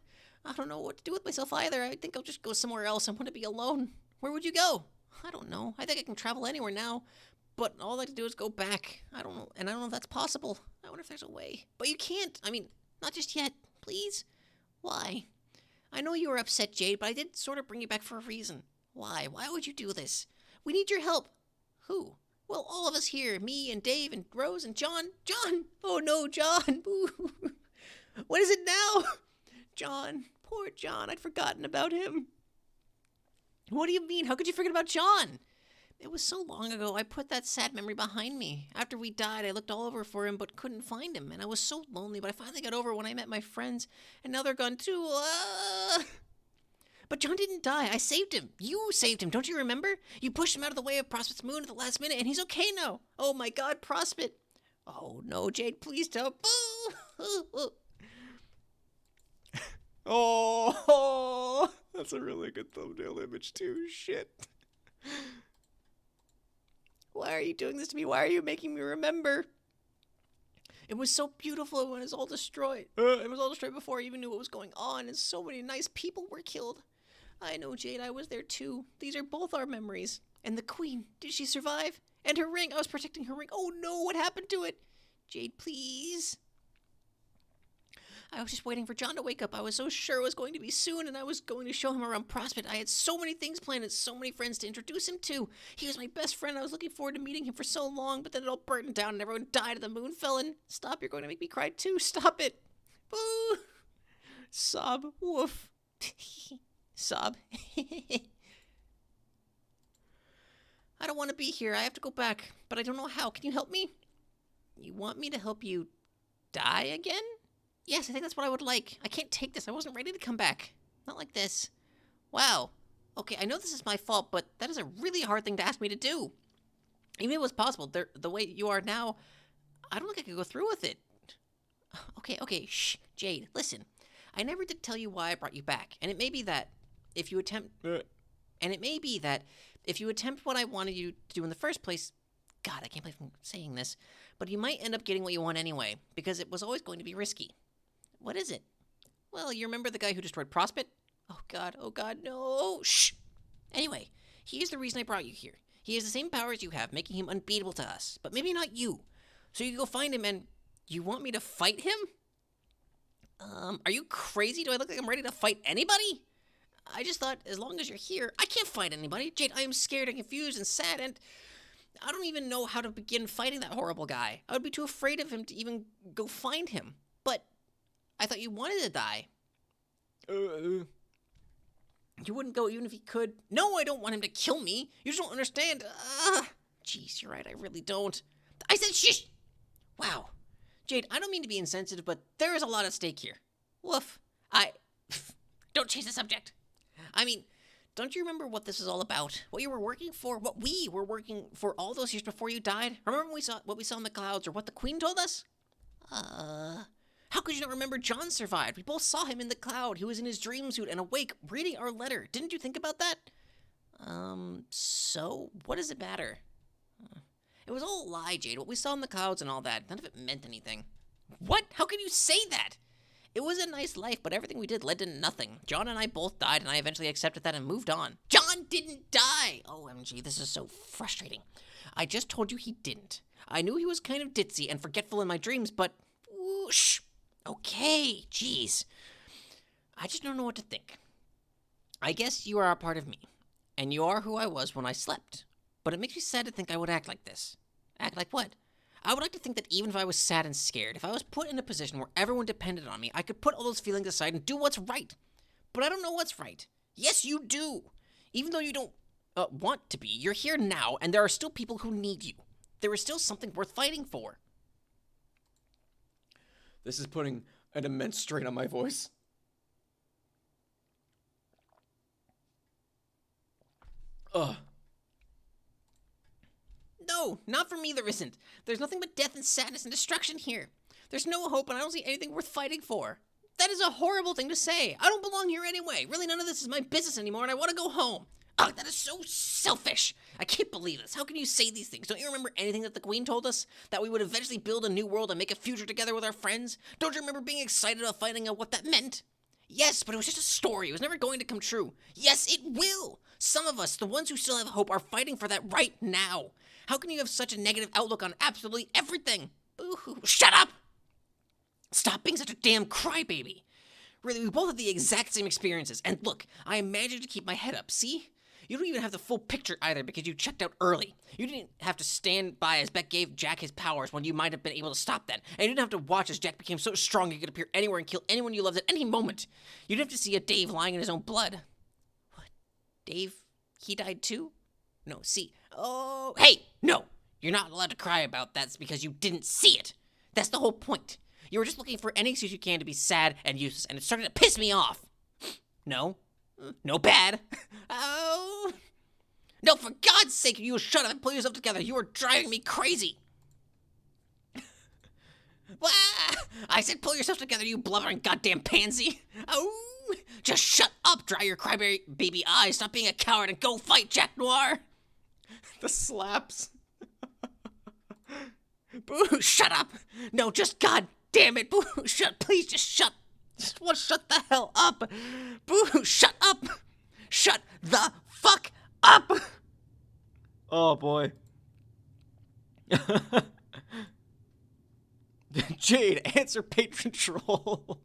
I don't know what to do with myself either. I think I'll just go somewhere else. I want to be alone. Where would you go? I don't know. I think I can travel anywhere now. But all I like to do is go back. I don't know. And I don't know if that's possible. I wonder if there's a way. But you can't. I mean, not just yet. Please? Why? I know you were upset, Jade, but I did sort of bring you back for a reason. Why? Why would you do this? We need your help. Who? Well, all of us here. Me and Dave and Rose and John. John! Oh no, John! Boo! What is it now? John. Poor John. I'd forgotten about him. What do you mean? How could you forget about John? It was so long ago, I put that sad memory behind me. After we died, I looked all over for him, but couldn't find him. And I was so lonely, but I finally got over it when I met my friends. And now they're gone too. But John didn't die. I saved him. You saved him. Don't you remember? You pushed him out of the way of Prospet's moon at the last minute, and he's okay now. Oh my God, Prospet. Oh no, Jade, please don't. Oh, that's a really good thumbnail image too. Shit. Why are you doing this to me? Why are you making me remember? It was so beautiful when it was all destroyed. It was all destroyed before I even knew what was going on, and so many nice people were killed. I know, Jade, I was there too. These are both our memories. And the queen, did she survive? And her ring, I was protecting her ring. Oh no, what happened to it? Jade, please. I was just waiting for John to wake up. I was so sure it was going to be soon, and I was going to show him around Prospect. I had so many things planned and so many friends to introduce him to. He was my best friend. I was looking forward to meeting him for so long, but then it all burnt down and everyone died and the moon fell in. Stop, you're going to make me cry too. Stop it. Boo. Sob. Woof. Sob. I don't want to be here. I have to go back, but I don't know how. Can you help me? You want me to help you die again? Yes, I think that's what I would like. I can't take this. I wasn't ready to come back. Not like this. Wow. Okay, I know this is my fault, but that is a really hard thing to ask me to do. Even if it was possible, the way you are now, I don't think I could go through with it. Okay, shh. Jade, listen. I never did tell you why I brought you back, and it may be that if you attempt what I wanted you to do in the first place, God, I can't believe I'm saying this, but you might end up getting what you want anyway, because it was always going to be risky. What is it? Well, you remember the guy who destroyed Prospect? Oh God, no. Shh. Anyway, he is the reason I brought you here. He has the same powers you have, making him unbeatable to us, but maybe not you. So you go find him and you want me to fight him? Are you crazy? Do I look like I'm ready to fight anybody? I just thought, as long as you're here, I can't fight anybody. Jade, I am scared and confused and sad, and I don't even know how to begin fighting that horrible guy. I would be too afraid of him to even go find him. But I thought you wanted to die. You wouldn't go even if he could? No, I don't want him to kill me. You just don't understand. Jeez, you're right, I really don't. I said shh! Wow. Jade, I don't mean to be insensitive, but there is a lot at stake here. Woof. Don't change the subject. I mean, don't you remember what this is all about? What you were working for? What we were working for all those years before you died? Remember what we saw in the clouds, or what the Queen told us? How could you not remember John survived? We both saw him in the cloud. He was in his dream suit and awake, reading our letter. Didn't you think about that? So? What does it matter? It was all a lie, Jade. What we saw in the clouds and all that. None of it meant anything. What? How can you say that? It was a nice life, but everything we did led to nothing. John and I both died, and I eventually accepted that and moved on. John didn't die! OMG, this is so frustrating. I just told you he didn't. I knew he was kind of ditzy and forgetful in my dreams, but... Whoosh! Okay, jeez. I just don't know what to think. I guess you are a part of me, and you are who I was when I slept. But it makes me sad to think I would act like this. Act like what? I would like to think that even if I was sad and scared, if I was put in a position where everyone depended on me, I could put all those feelings aside and do what's right. But I don't know what's right. Yes, you do. Even though you don't want to be, you're here now, and there are still people who need you. There is still something worth fighting for. This is putting an immense strain on my voice. Ugh. No, not for me there isn't. There's nothing but death and sadness and destruction here. There's no hope, and I don't see anything worth fighting for. That is a horrible thing to say. I don't belong here anyway. Really, none of this is my business anymore, and I want to go home. Ugh, that is so selfish. I can't believe this. How can you say these things? Don't you remember anything that the Queen told us? That we would eventually build a new world and make a future together with our friends? Don't you remember being excited about finding out what that meant? Yes, but it was just a story. It was never going to come true. Yes, it will. Some of us, the ones who still have hope, are fighting for that right now. How can you have such a negative outlook on absolutely everything? Boo-hoo. Shut up! Stop being such a damn crybaby. Really, we both have the exact same experiences. And look, I managed to keep my head up, see? You don't even have the full picture either because you checked out early. You didn't have to stand by as Beck gave Jack his powers when you might have been able to stop that. And you didn't have to watch as Jack became so strong he could appear anywhere and kill anyone you loved at any moment. You didn't have to see a Dave lying in his own blood. What? Dave? He died too? No, see. Oh, hey, no. You're not allowed to cry about that because you didn't see it. That's the whole point. You were just looking for any excuse you can to be sad and useless, and it's starting to piss me off. No. No bad. Oh. No, for God's sake, you shut up and pull yourself together. You are driving me crazy. I said pull yourself together, you blubbering goddamn pansy. Oh. Just shut up, dry your crybaby eyes, stop being a coward, and go fight Jack Noir. The slaps. Boo, shut up. No, just God damn it. Boo, please just shut. Just want to shut the hell up. Boo, shut up. Shut the fuck up. Oh, boy. Jade, answer patron troll.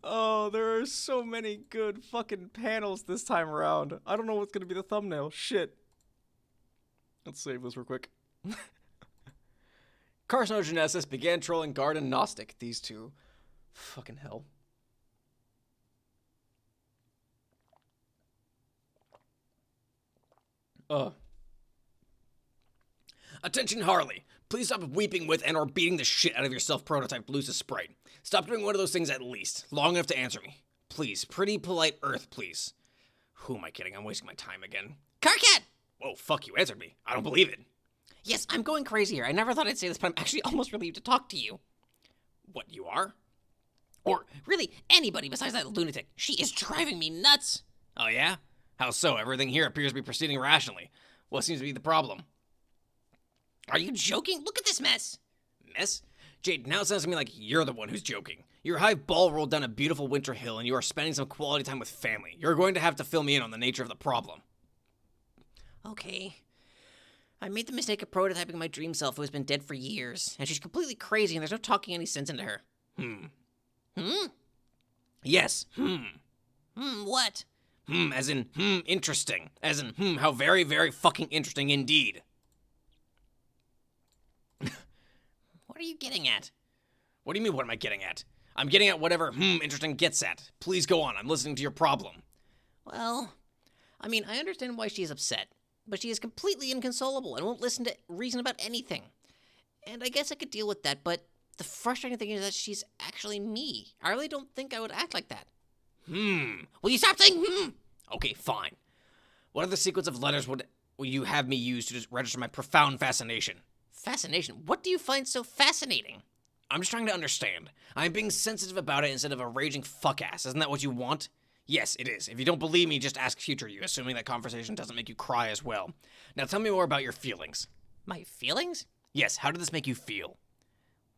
Oh, there are so many good fucking panels this time around. I don't know what's gonna be the thumbnail. Shit. Let's save this real quick. Carcinogenesis began trolling Guard and Gnostic. These two. Fucking hell. Attention, Harley. Please stop weeping with and or beating the shit out of your self-prototyped Lucis sprite. Stop doing one of those things at least. Long enough to answer me. Please. Pretty polite Earth, please. Who am I kidding? I'm wasting my time again. Carcat! Whoa, fuck you. Answered me. I don't believe it. Yes, I'm going crazy here. I never thought I'd say this, but I'm actually almost relieved to talk to you. What, you are? Or, really, anybody besides that lunatic. She is driving me nuts. Oh yeah? How so? Everything here appears to be proceeding rationally. What seems to be the problem? Are you joking? Look at this mess. Mess? Jade, now it sounds to me like you're the one who's joking. Your high ball rolled down a beautiful winter hill and you are spending some quality time with family. You're going to have to fill me in on the nature of the problem. Okay. I made the mistake of prototyping my dream self who has been dead for years, and she's completely crazy and there's no talking any sense into her. Yes, What? as in, interesting. As in, how very, very fucking interesting indeed. What are you getting at? What do you mean, what am I getting at? I'm getting at whatever, interesting gets at. Please go on, I'm listening to your problem. Well, I mean, I understand why she is upset, but she is completely inconsolable and won't listen to reason about anything. And I guess I could deal with that, but the frustrating thing is that she's actually me. I really don't think I would act like that. Will you stop saying Okay, fine. What other sequence of letters will you have me use to just register my profound fascination? Fascination? What do you find so fascinating? I'm just trying to understand. I'm being sensitive about it instead of a raging fuck-ass. Isn't that what you want? Yes, it is. If you don't believe me, just ask future you, assuming that conversation doesn't make you cry as well. Now tell me more about your feelings. My feelings? Yes, how did this make you feel?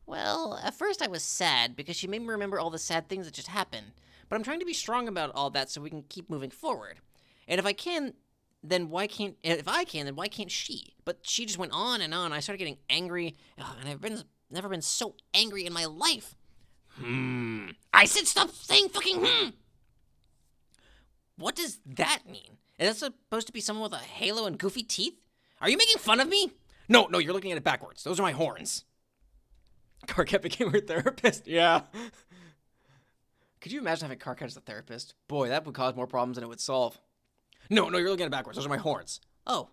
Well, at first I was sad because she made me remember all the sad things that just happened. But I'm trying to be strong about all that so we can keep moving forward. And if I can, then why can't she? But she just went on and on. I started getting angry, and I've never been so angry in my life. I said stop saying fucking What does that mean? Is that supposed to be someone with a halo and goofy teeth? Are you making fun of me? No, you're looking at it backwards. Those are my horns. Carcat became her therapist. Yeah. Could you imagine having Carcat as a therapist? Boy, that would cause more problems than it would solve. No, you're looking at it backwards. Those are my horns. Oh.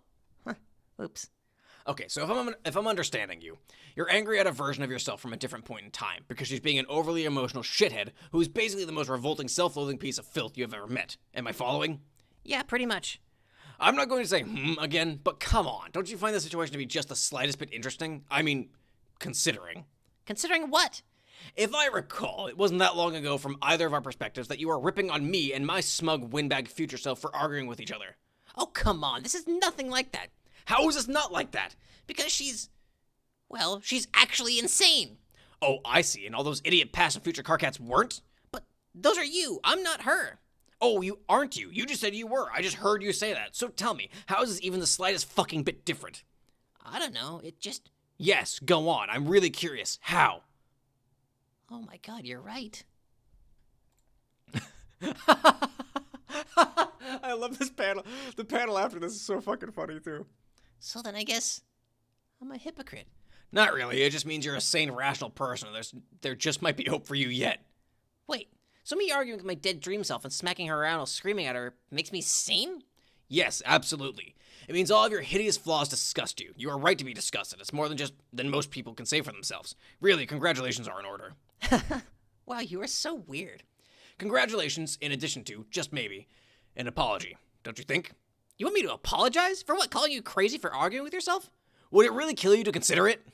Oops. Okay, so if I'm understanding you, you're angry at a version of yourself from a different point in time because she's being an overly emotional shithead who is basically the most revolting, self-loathing piece of filth you have ever met. Am I following? Yeah, pretty much. I'm not going to say again, but come on. Don't you find the situation to be just the slightest bit interesting? I mean, considering. Considering what? If I recall, it wasn't that long ago from either of our perspectives that you were ripping on me and my smug windbag future self for arguing with each other. Oh, come on. This is nothing like that. How is this not like that? Because she's actually insane. Oh, I see. And all those idiot past and future Carcats weren't? But those are you. I'm not her. Oh, you aren't you. You just said you were. I just heard you say that. So tell me, how is this even the slightest fucking bit different? I don't know. It just... Yes, go on. I'm really curious. How? Oh my god, you're right. I love this panel. The panel after this is so fucking funny, too. So then I guess I'm a hypocrite. Not really. It just means you're a sane, rational person. There just might be hope for you yet. Wait, so me arguing with my dead dream self and smacking her around while screaming at her makes me sane? Yes, absolutely. It means all of your hideous flaws disgust you. You are right to be disgusted. It's more than most people can say for themselves. Really, congratulations are in order. Wow, you are so weird. Congratulations, in addition to, just maybe, an apology. Don't you think? You want me to apologize? For what, calling you crazy for arguing with yourself? Would it really kill you to consider it?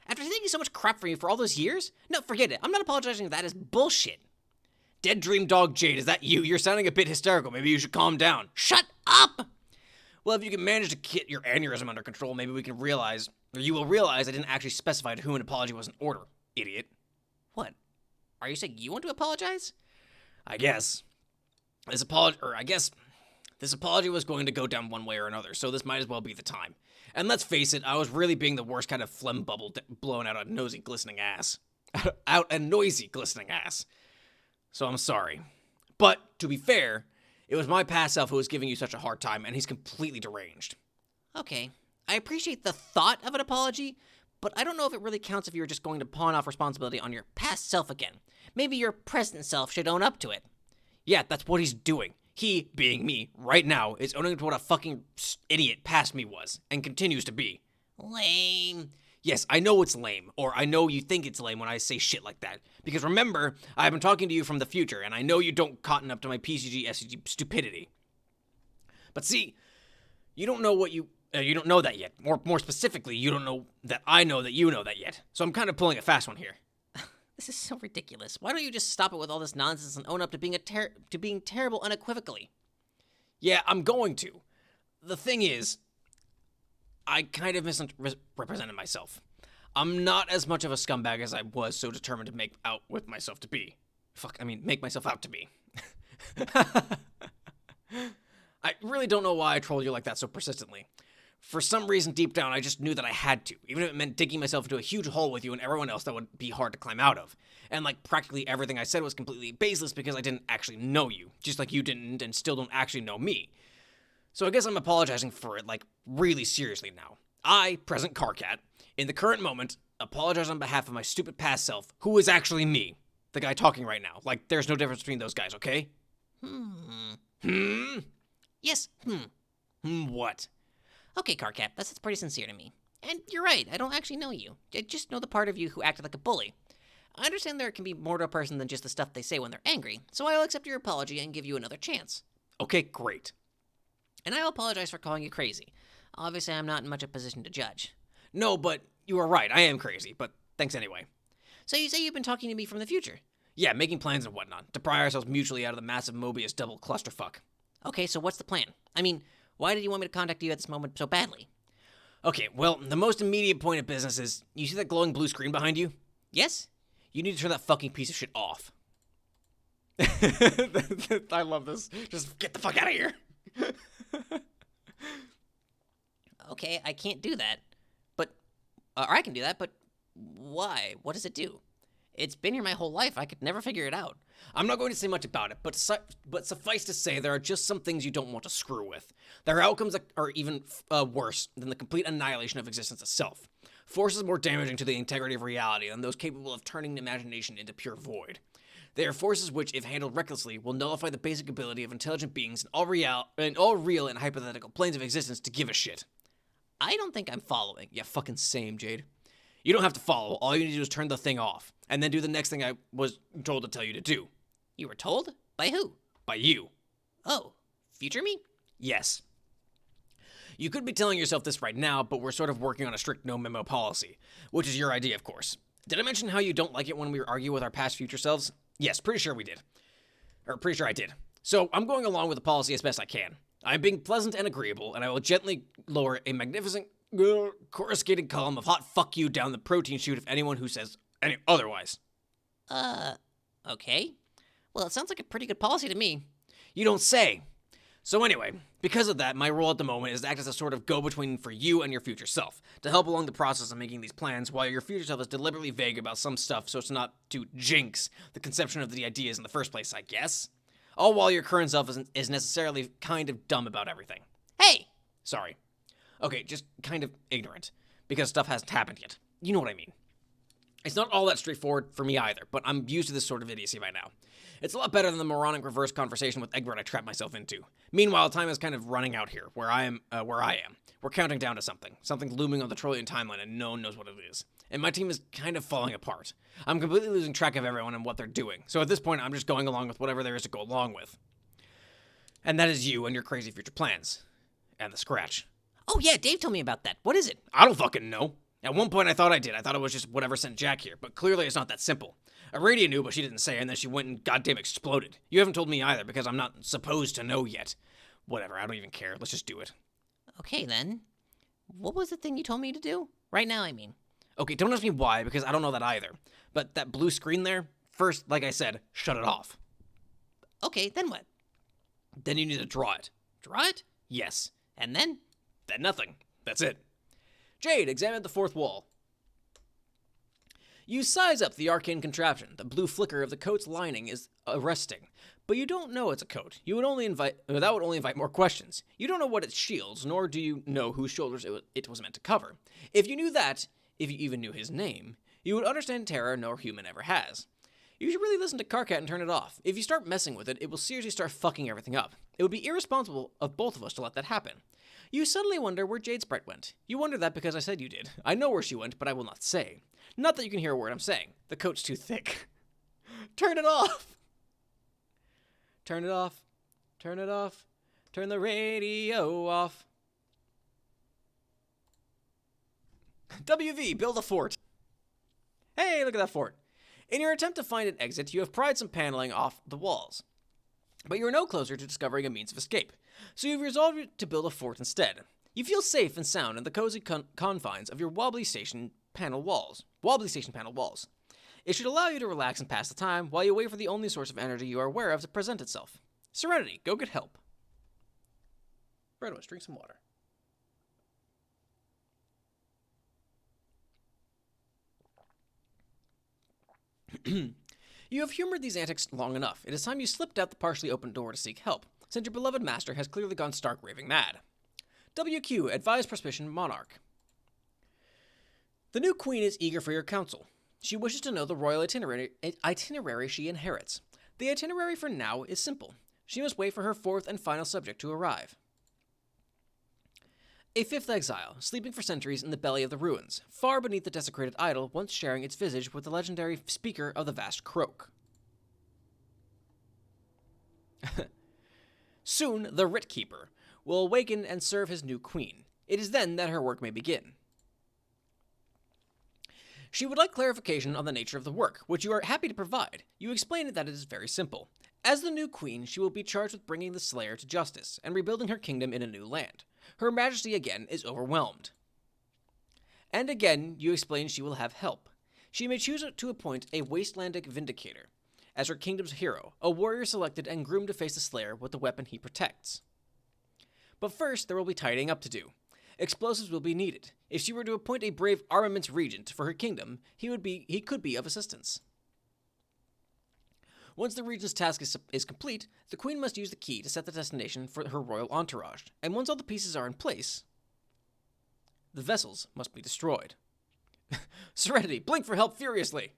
After taking so much crap from you for all those years? No, forget it. I'm not apologizing. That is bullshit. Dead Dream Dog Jade, is that you? You're sounding a bit hysterical. Maybe you should calm down. Shut up! Well, if you can manage to get your aneurysm under control, maybe you will realize I didn't actually specify to whom an apology was in order, idiot. What? Are you saying you want to apologize? I guess. This apology was going to go down one way or another, so this might as well be the time. And let's face it, I was really being the worst kind of phlegm bubble blown out a noisy, glistening ass. Out a noisy, glistening ass. So I'm sorry. But, to be fair, it was my past self who was giving you such a hard time, and he's completely deranged. Okay. I appreciate the thought of an apology, but I don't know if it really counts if you were just going to pawn off responsibility on your past self again. Maybe your present self should own up to it. Yeah, that's what he's doing. He, being me, right now, is owning up to what a fucking idiot past me was, and continues to be. Lame. Yes, I know it's lame, or I know you think it's lame when I say shit like that. Because remember, I've been talking to you from the future, and I know you don't cotton up to my PCG SCG stupidity. But see, you don't know what you You don't know that yet. More specifically, you don't know that I know that you know that yet. So I'm kind of pulling a fast one here. This is so ridiculous. Why don't you just stop it with all this nonsense and own up to being terrible unequivocally? Yeah, I'm going to. The thing is, I kind of misrepresented myself. I'm not as much of a scumbag as I was so determined to make myself out to be. I really don't know why I trolled you like that so persistently. For some reason deep down, I just knew that I had to, even if it meant digging myself into a huge hole with you and everyone else that would be hard to climb out of. And like practically everything I said was completely baseless because I didn't actually know you, just like you didn't and still don't actually know me. So I guess I'm apologizing for it, like, really seriously now. I, present Carcat, in the current moment, apologize on behalf of my stupid past self, who is actually me, the guy talking right now. Like, there's no difference between those guys, okay? Yes, What? Okay, Carcat, that's pretty sincere to me. And you're right, I don't actually know you. I just know the part of you who acted like a bully. I understand there can be more to a person than just the stuff they say when they're angry, so I'll accept your apology and give you another chance. Okay, great. And I'll apologize for calling you crazy. Obviously, I'm not in much of a position to judge. No, but you are right, I am crazy, but thanks anyway. So you say you've been talking to me from the future? Yeah, making plans and whatnot, to pry ourselves mutually out of the massive Mobius double clusterfuck. Okay, so what's the plan? I mean, why did you want me to contact you at this moment so badly? Okay, well, the most immediate point of business is, you see that glowing blue screen behind you? Yes? You need to turn that fucking piece of shit off. I love this. Just get the fuck out of here. Okay, I can't do that. Or I can do that, but why? What does it do? It's been here my whole life. I could never figure it out. I'm not going to say much about it, but suffice to say, there are just some things you don't want to screw with. There are outcomes that are even worse than the complete annihilation of existence itself. Forces more damaging to the integrity of reality than those capable of turning imagination into pure void. They are forces which, if handled recklessly, will nullify the basic ability of intelligent beings in all real and hypothetical planes of existence to give a shit. I don't think I'm following. Yeah, fucking same, Jade. You don't have to follow. All you need to do is turn the thing off, and then do the next thing I was told to tell you to do. You were told? By who? By you. Oh, future me? Yes. You could be telling yourself this right now, but we're sort of working on a strict no-memo policy, which is your idea, of course. Did I mention how you don't like it when we argue with our past future selves? Yes, pretty sure we did. Or pretty sure I did. So I'm going along with the policy as best I can. I'm being pleasant and agreeable, and I will gently lower a magnificent coruscated column of hot fuck you down the protein chute of anyone who says any otherwise. Okay. Well, it sounds like a pretty good policy to me. You don't say. So anyway, because of that, my role at the moment is to act as a sort of go-between for you and your future self, to help along the process of making these plans while your future self is deliberately vague about some stuff so as not to jinx the conception of the ideas in the first place, I guess. All while your current self is necessarily kind of dumb about everything. Hey! Sorry. Okay, just kind of ignorant, because stuff hasn't happened yet. You know what I mean. It's not all that straightforward for me either, but I'm used to this sort of idiocy by now. It's a lot better than the moronic reverse conversation with Egbert I trapped myself into. Meanwhile, time is kind of running out here, where I am. We're counting down to something looming on the Trollian timeline, and no one knows what it is. And my team is kind of falling apart. I'm completely losing track of everyone and what they're doing, so at this point, I'm just going along with whatever there is to go along with. And that is you and your crazy future plans. And the scratch. Oh yeah, Dave told me about that. What is it? I don't fucking know. At one point I thought I did. I thought it was just whatever sent Jack here, but clearly it's not that simple. Aradia knew, but she didn't say, and then she went and goddamn exploded. You haven't told me either, because I'm not supposed to know yet. Whatever, I don't even care. Let's just do it. Okay then. What was the thing you told me to do? Right now, I mean. Okay, don't ask me why, because I don't know that either. But that blue screen there, first, like I said, shut it off. Okay, then what? Then you need to draw it. Draw it? Yes. And then? Then nothing. That's it. Jade, examine the fourth wall. You size up the arcane contraption. The blue flicker of the coat's lining is arresting. But you don't know it's a coat. That would only invite more questions. You don't know what it shields, nor do you know whose shoulders it was meant to cover. If you knew that, if you even knew his name, you would understand terror no human ever has. You should really listen to Carcat and turn it off. If you start messing with it, it will seriously start fucking everything up. It would be irresponsible of both of us to let that happen. You suddenly wonder where Jadesprite went. You wonder that because I said you did. I know where she went, but I will not say. Not that you can hear a word I'm saying. The coat's too thick. Turn it off! Turn it off. Turn it off. Turn the radio off. WV, build a fort. Hey, look at that fort. In your attempt to find an exit, you have pried some paneling off the walls. But you are no closer to discovering a means of escape, so you've resolved to build a fort instead. You feel safe and sound in the cozy confines of your wobbly station panel walls. It should allow you to relax and pass the time while you wait for the only source of energy you are aware of to present itself. Serenity, go get help. Brodemus, drink some water. You have humored these antics long enough. It is time you slipped out the partially open door to seek help, since your beloved master has clearly gone stark raving mad. WQ, advise Prospician Monarch. The new queen is eager for your counsel. She wishes to know the royal itinerary she inherits. The itinerary for now is simple. She must wait for her fourth and final subject to arrive. A fifth exile, sleeping for centuries in the belly of the ruins, far beneath the desecrated idol once sharing its visage with the legendary speaker of the vast croak. Soon, the Writ Keeper will awaken and serve his new queen. It is then that her work may begin. She would like clarification on the nature of the work, which you are happy to provide. You explain that it is very simple. As the new queen, she will be charged with bringing the Slayer to justice and rebuilding her kingdom in a new land. Her Majesty again is overwhelmed. And again, you explain she will have help. She may choose to appoint a Wastelandic Vindicator as her kingdom's hero, a warrior selected and groomed to face the Slayer with the weapon he protects. But first, there will be tidying up to do. Explosives will be needed. If she were to appoint a brave armaments regent for her kingdom, he could be of assistance. Once the regent's task is complete, the queen must use the key to set the destination for her royal entourage, and once all the pieces are in place, the vessels must be destroyed. Serenity, blink for help furiously!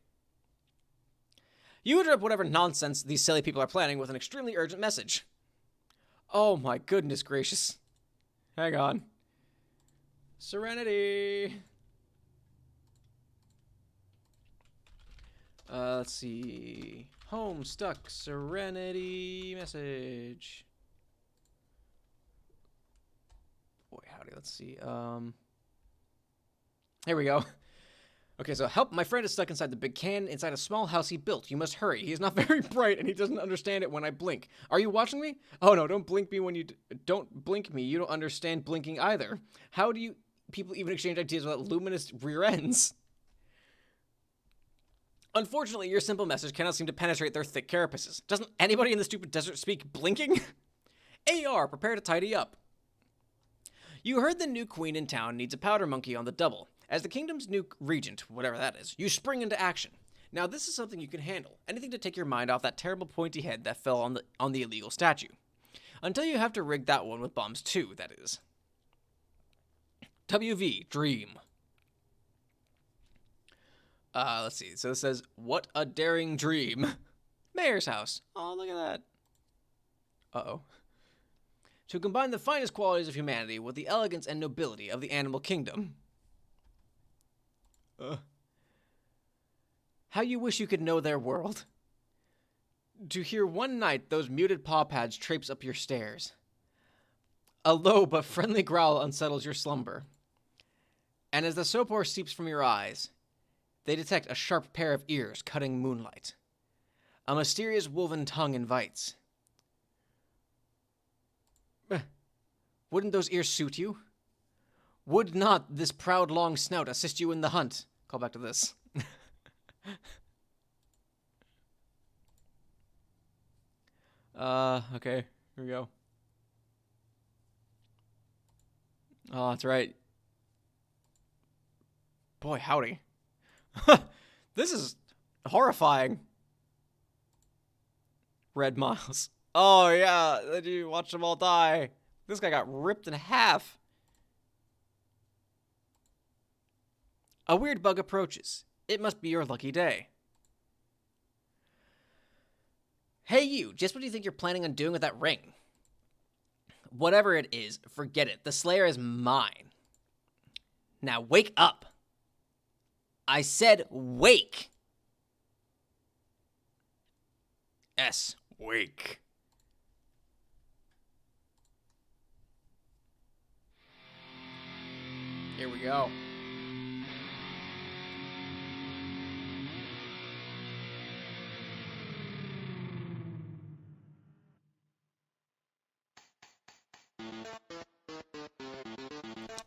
You interrupt whatever nonsense these silly people are planning with an extremely urgent message. Oh my goodness gracious. Hang on. Serenity! Let's see. Homestuck Serenity message. Boy, howdy. Let's see. Here we go. Okay, so help. My friend is stuck inside the big can inside a small house he built. You must hurry. He is not very bright and he doesn't understand it when I blink. Are you watching me? Oh no, don't blink me when you don't blink me. You don't understand blinking either. How do you people even exchange ideas without luminous rear ends? Unfortunately, your simple message cannot seem to penetrate their thick carapaces. Doesn't anybody in the stupid desert speak blinking? AR, prepare to tidy up. You heard the new queen in town needs a powder monkey on the double. As the kingdom's new regent, whatever that is, you spring into action. Now, this is something you can handle. Anything to take your mind off that terrible pointy head that fell on the illegal statue. Until you have to rig that one with bombs too, that is. WV, dream. Let's see. So it says, what a daring dream. Mayor's house. Oh, look at that. Uh-oh. To combine the finest qualities of humanity with the elegance and nobility of the animal kingdom. How you wish you could know their world. To hear one night those muted paw pads traipse up your stairs. A low but friendly growl unsettles your slumber. And as the sopor seeps from your eyes, they detect a sharp pair of ears cutting moonlight. A mysterious woven tongue invites. Wouldn't those ears suit you? Would not this proud long snout assist you in the hunt? Call back to this. Okay, here we go. Oh, that's right. Boy, howdy. This is horrifying. Red Miles. Oh, yeah. Did you watch them all die? This guy got ripped in half. A weird bug approaches. It must be your lucky day. Hey, you. Just what do you think you're planning on doing with that ring? Whatever it is, forget it. The Slayer is mine. Now wake up. I said wake. Wake. Here we go.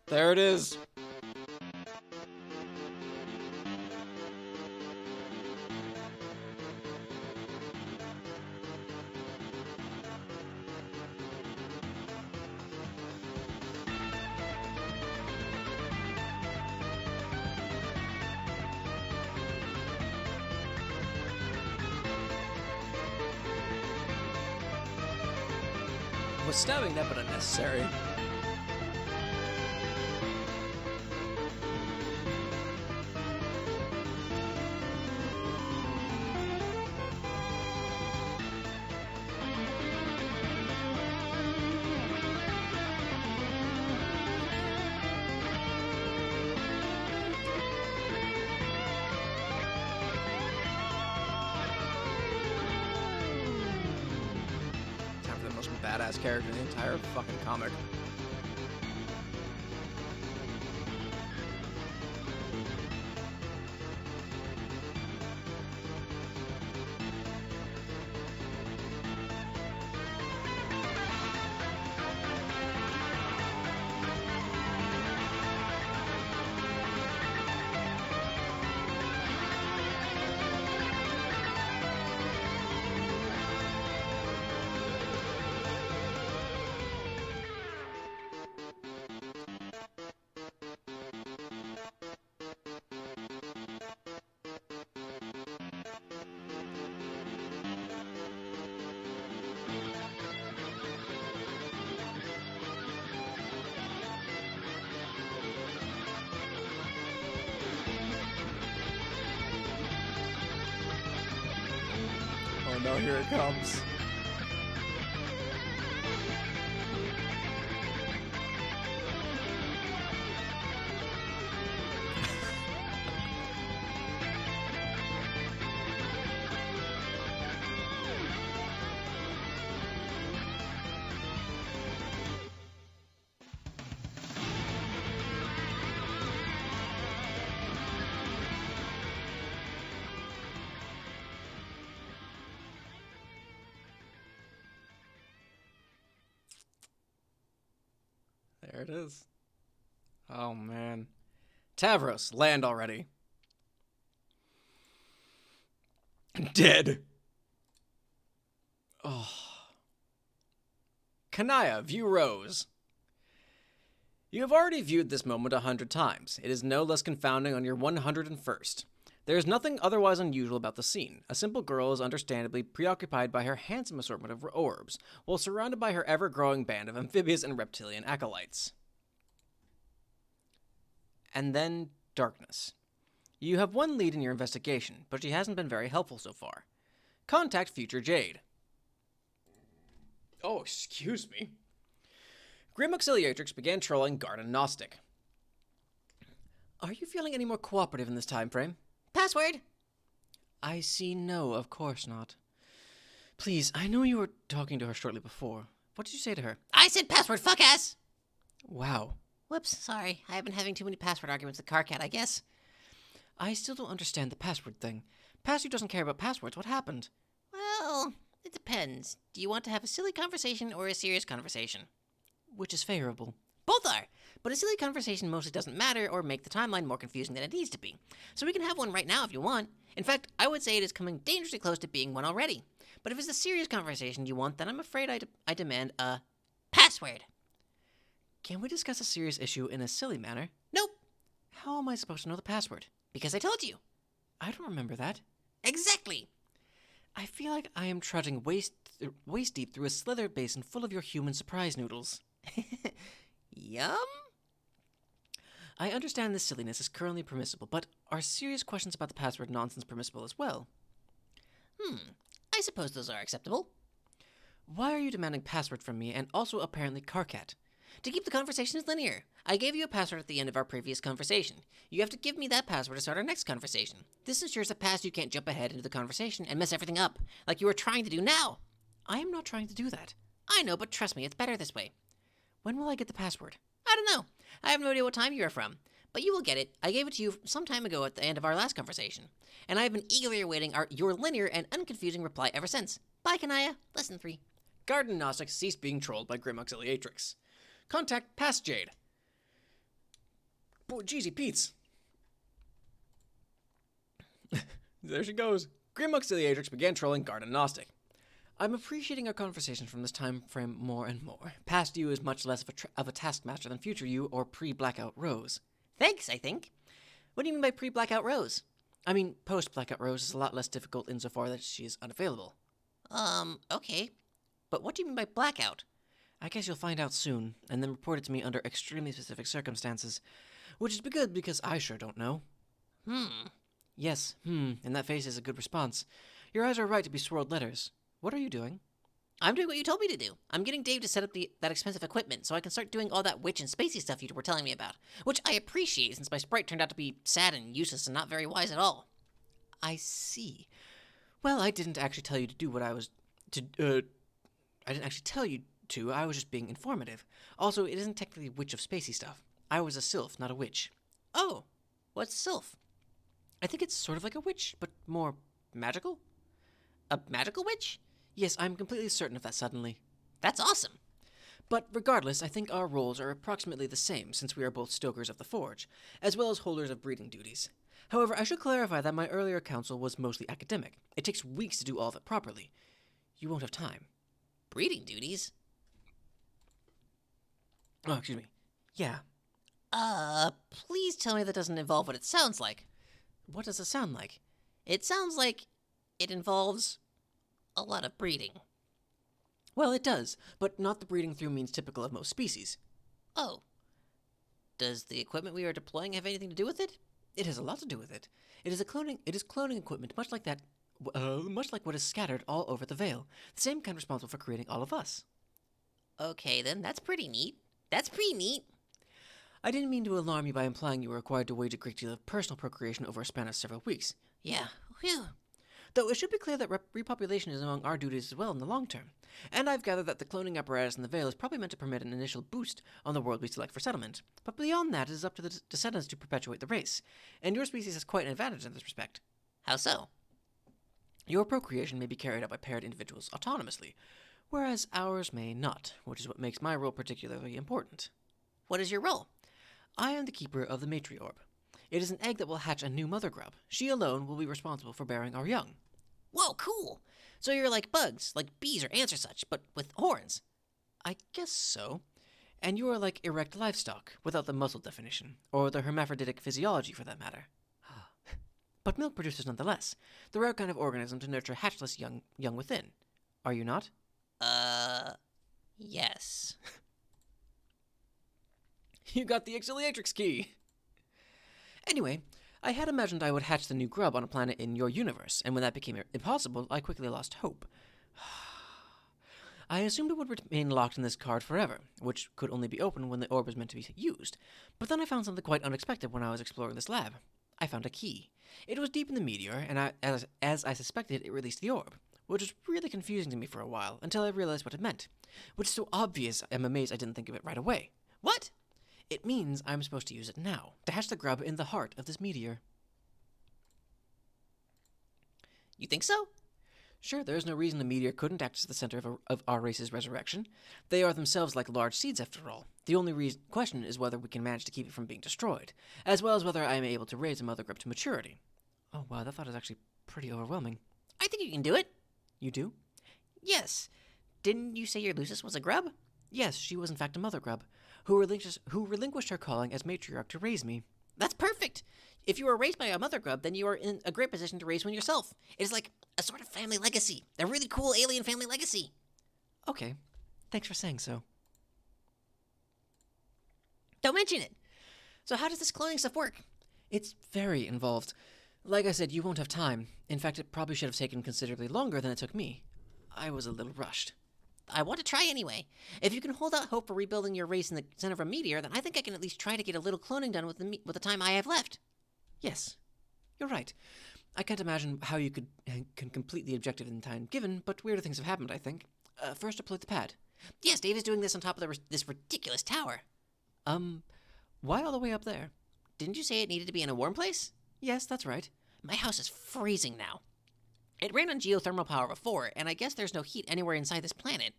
There it is. Was stabbing that but unnecessary? Most badass character in the entire fucking comic. Oh no, here it comes. There it is. Oh, man. Tavros, land already. Dead. Oh. Kanaya, view Rose. You have already viewed this moment 100 times. It is no less confounding on your 101st. There is nothing otherwise unusual about the scene. A simple girl is understandably preoccupied by her handsome assortment of orbs, while surrounded by her ever-growing band of amphibious and reptilian acolytes. And then, darkness. You have one lead in your investigation, but she hasn't been very helpful so far. Contact future Jade. Oh, excuse me. Grim Auxiliatrix began trolling Garden Gnostic. Are you feeling any more cooperative in this time frame? Password? I see no, of course not. Please, I know you were talking to her shortly before. What did you say to her? I said password, fuck ass! Wow. Whoops, sorry. I've been having too many password arguments with Carcat, I guess. I still don't understand the password thing. Pastor doesn't care about passwords. What happened? Well, it depends. Do you want to have a silly conversation or a serious conversation? Which is favorable? Both are, but a silly conversation mostly doesn't matter or make the timeline more confusing than it needs to be. So we can have one right now if you want. In fact, I would say it is coming dangerously close to being one already. But if it's a serious conversation you want, then I'm afraid I demand a password. Can we discuss a serious issue in a silly manner? Nope. How am I supposed to know the password? Because I told you. I don't remember that. Exactly. I feel like I am trudging waist deep through a slither basin full of your human surprise noodles. Yum? I understand this silliness is currently permissible, but are serious questions about the password nonsense permissible as well? I suppose those are acceptable. Why are you demanding password from me and also apparently Carcat? To keep the conversations linear. I gave you a password at the end of our previous conversation. You have to give me that password to start our next conversation. This ensures that past you can't jump ahead into the conversation and mess everything up, like you are trying to do now. I am not trying to do that. I know, but trust me, it's better this way. When will I get the password? I don't know. I have no idea what time you are from. But you will get it. I gave it to you some time ago at the end of our last conversation. And I have been eagerly awaiting your linear and unconfusing reply ever since. Bye, Kanaya. Lesson 3. Garden Gnostic ceased being trolled by Grim Auxiliatrix. Contact past Jade. boy, Jeezy Pete's. There she goes. Grimux to the Atrix began trolling Garden Gnostic. I'm appreciating our conversation from this time frame more and more. Past you is much less of a taskmaster than future you or pre-blackout Rose. Thanks, I think. What do you mean by pre-blackout Rose? I mean, post-blackout Rose is a lot less difficult insofar that she is unavailable. Okay. But what do you mean by blackout? I guess you'll find out soon, and then report it to me under extremely specific circumstances. Which is good, because I sure don't know. Yes, and that face is a good response. Your eyes are right to be swirled letters. What are you doing? I'm doing what you told me to do. I'm getting Dave to set up that expensive equipment so I can start doing all that witch and spacey stuff you were telling me about, which I appreciate since my sprite turned out to be sad and useless and not very wise at all. I see. Well, I didn't actually tell you to do what I was I didn't actually tell you to. I was just being informative. Also, it isn't technically witch of spacey stuff. I was a sylph, not a witch. Oh, what's sylph? I think it's sort of like a witch, but more magical. A magical witch? Yes, I'm completely certain of that suddenly. That's awesome. But regardless, I think our roles are approximately the same, since we are both stokers of the forge, as well as holders of breeding duties. However, I should clarify that my earlier counsel was mostly academic. It takes weeks to do all of it properly. You won't have time. Breeding duties? Oh, excuse me. Yeah. Please tell me that doesn't involve what it sounds like. What does it sound like? It sounds like it involves a lot of breeding. Well, it does, but not the breeding through means typical of most species. Oh. Does the equipment we are deploying have anything to do with it? It has a lot to do with it. It is cloning equipment, much like what is scattered all over the Vale. The same kind responsible for creating all of us. Okay, then, that's pretty neat. I didn't mean to alarm you by implying you were required to wage a great deal of personal procreation over a span of several weeks. Yeah, whew. Though it should be clear that repopulation is among our duties as well in the long term. And I've gathered that the cloning apparatus in the Vale is probably meant to permit an initial boost on the world we select for settlement. But beyond that, it is up to the descendants to perpetuate the race. And your species has quite an advantage in this respect. How so? Your procreation may be carried out by paired individuals autonomously, whereas ours may not, which is what makes my role particularly important. What is your role? I am the keeper of the matriorb. It is an egg that will hatch a new mother grub. She alone will be responsible for bearing our young. Whoa, cool! So you're like bugs, like bees or ants or such, but with horns. I guess so. And you are like erect livestock, without the muscle definition, or the hermaphroditic physiology for that matter. But milk producers nonetheless, the rare kind of organism to nurture hatchless young within. Are you not? Yes. You got the Exiliatrix key! Anyway, I had imagined I would hatch the new grub on a planet in your universe, and when that became impossible, I quickly lost hope. I assumed it would remain locked in this card forever, which could only be opened when the orb was meant to be used. But then I found something quite unexpected when I was exploring this lab. I found a key. It was deep in the meteor, and as I suspected, it released the orb, which was really confusing to me for a while, until I realized what it meant. Which is so obvious, I'm amazed I didn't think of it right away. What? It means I'm supposed to use it now, to hatch the grub in the heart of this meteor. You think so? Sure, there is no reason the meteor couldn't act as the center of our race's resurrection. They are themselves like large seeds, after all. The only question is whether we can manage to keep it from being destroyed, as well as whether I am able to raise a mother grub to maturity. Oh wow, that thought is actually pretty overwhelming. I think you can do it. You do? Yes. Didn't you say your Lucis was a grub? Yes, she was in fact a mother grub, who relinquished her calling as matriarch to raise me. That's perfect. If you were raised by a mother grub, then you are in a great position to raise one yourself. It is like a sort of family legacy. A really cool alien family legacy. Okay. Thanks for saying so. Don't mention it. So how does this cloning stuff work? It's very involved. Like I said, you won't have time. In fact, it probably should have taken considerably longer than it took me. I was a little rushed. I want to try anyway. If you can hold out hope for rebuilding your race in the center of a meteor, then I think I can at least try to get a little cloning done with the time I have left. Yes, you're right. I can't imagine how you can complete the objective in the time given, but weirder things have happened, I think. First, deploy the pad. Yes, Dave is doing this on top of this ridiculous tower. Why all the way up there? Didn't you say it needed to be in a warm place? Yes, that's right. My house is freezing now. It ran on geothermal power before, and I guess there's no heat anywhere inside this planet.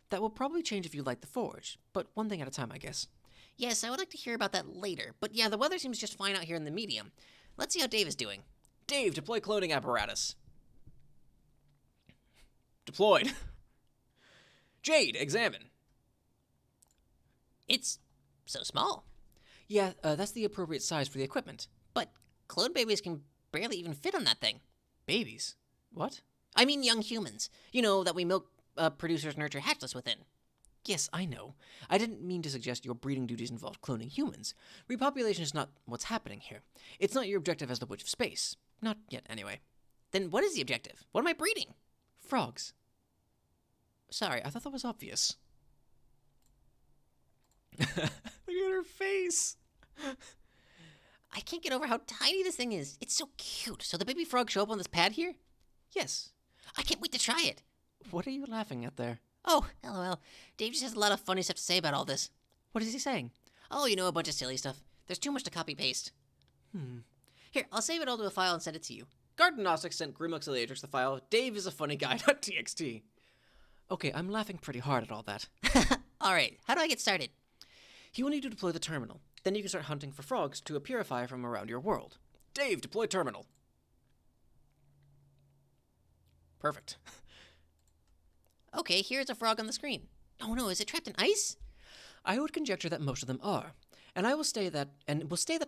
That will probably change if you light the forge, but one thing at a time, I guess. Yes, I would like to hear about that later, but yeah, the weather seems just fine out here in the medium. Let's see how Dave is doing. Dave, deploy cloning apparatus. Deployed. Jade, examine. It's so small. Yeah, that's the appropriate size for the equipment. But clone babies can barely even fit on that thing. Babies? What? I mean young humans. You know, that we milk producers nurture hatchless within. Yes, I know. I didn't mean to suggest your breeding duties involved cloning humans. Repopulation is not what's happening here. It's not your objective as the Witch of Space. Not yet, anyway. Then what is the objective? What am I breeding? Frogs. Sorry, I thought that was obvious. Look at her face. I can't get over how tiny this thing is. It's so cute. So the baby frogs show up on this pad here? Yes. I can't wait to try it. What are you laughing at there? Oh, LOL. Dave just has a lot of funny stuff to say about all this. What is he saying? Oh, you know, a bunch of silly stuff. There's too much to copy-paste. Here, I'll save it all to a file and send it to you. Garden Gnostic sent Grim Auxiliatrix the file Dave is a funny guy.txt. Okay, I'm laughing pretty hard at all that. Alright, how do I get started? He will need to deploy the terminal. Then you can start hunting for frogs to purify from around your world. Dave, deploy terminal. Perfect. Okay, here's a frog on the screen. Oh no, is it trapped in ice? I would conjecture that most of them are, and will stay that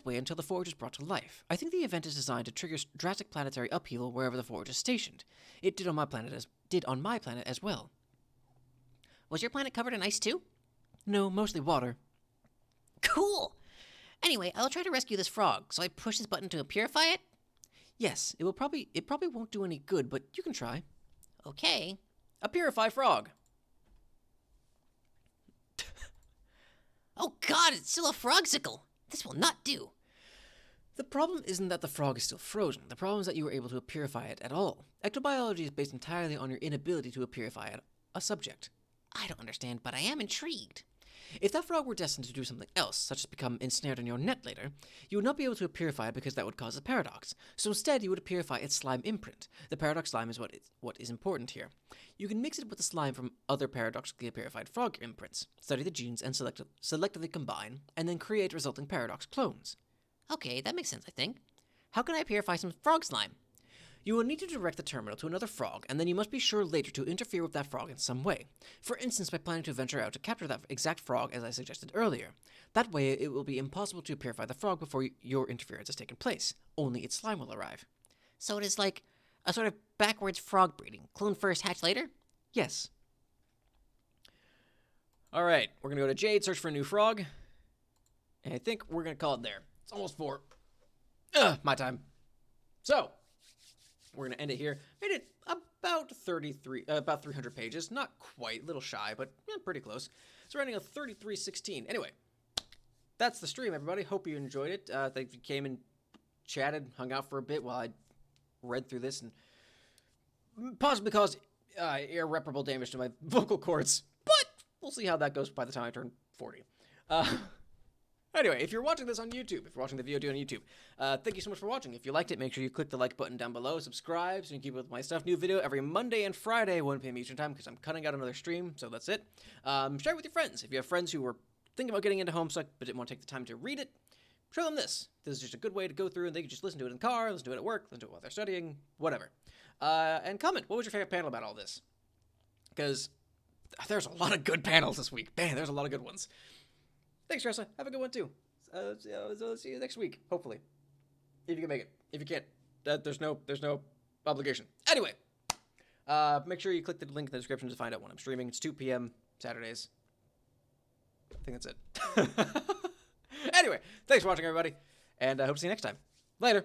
way until the forge is brought to life. I think the event is designed to trigger drastic planetary upheaval wherever the forge is stationed. It did on my planet as well. Was your planet covered in ice too? No, mostly water. Cool! Anyway, I'll try to rescue this frog, so I push this button to purify it? Yes, it probably won't do any good, but you can try. Okay. A purify frog. Oh god, it's still a frogsicle! This will not do. The problem isn't that the frog is still frozen. The problem is that you were able to purify it at all. Ectobiology is based entirely on your inability to purify a subject. I don't understand, but I am intrigued. If that frog were destined to do something else, such as become ensnared in your net later, you would not be able to purify it because that would cause a paradox. So instead, you would purify its slime imprint. The paradox slime is what is important here. You can mix it with the slime from other paradoxically purified frog imprints, study the genes and selectively combine, and then create resulting paradox clones. Okay, that makes sense, I think. How can I purify some frog slime? You will need to direct the terminal to another frog, and then you must be sure later to interfere with that frog in some way. For instance, by planning to venture out to capture that exact frog as I suggested earlier. That way, it will be impossible to purify the frog before your interference has taken place. Only its slime will arrive. So it is like a sort of backwards frog breeding. Clone first, hatch later? Yes. Alright, we're gonna go to Jade, search for a new frog. And I think we're gonna call it there. It's almost 4. My time. So, we're gonna end it here. Made it about 300 pages. Not quite, a little shy, but pretty close. So we're ending on 33:16. Anyway, that's the stream, everybody. Hope you enjoyed it. Thank you came and chatted, hung out for a bit while I read through this and possibly caused irreparable damage to my vocal cords. But we'll see how that goes by the time I turn 40. Anyway, if you're watching this on YouTube, if you're watching the VOD on YouTube, thank you so much for watching. If you liked it, make sure you click the like button down below, subscribe so you can keep up with my stuff. New video every Monday and Friday, 1 p.m. Eastern time, because I'm cutting out another stream, so that's it. Share it with your friends. If you have friends who were thinking about getting into Homestuck but didn't want to take the time to read it, show them this. This is just a good way to go through, and they can just listen to it in the car, listen to it at work, listen to it while they're studying, whatever. And comment, what was your favorite panel about all this? Because there's a lot of good panels this week. Man, there's a lot of good ones. Thanks, Tressa. Have a good one, too. So see you next week, hopefully. If you can make it. If you can't, there's no obligation. Anyway, make sure you click the link in the description to find out when I'm streaming. It's 2 p.m. Saturdays. I think that's it. Anyway, thanks for watching, everybody, and I hope to see you next time. Later.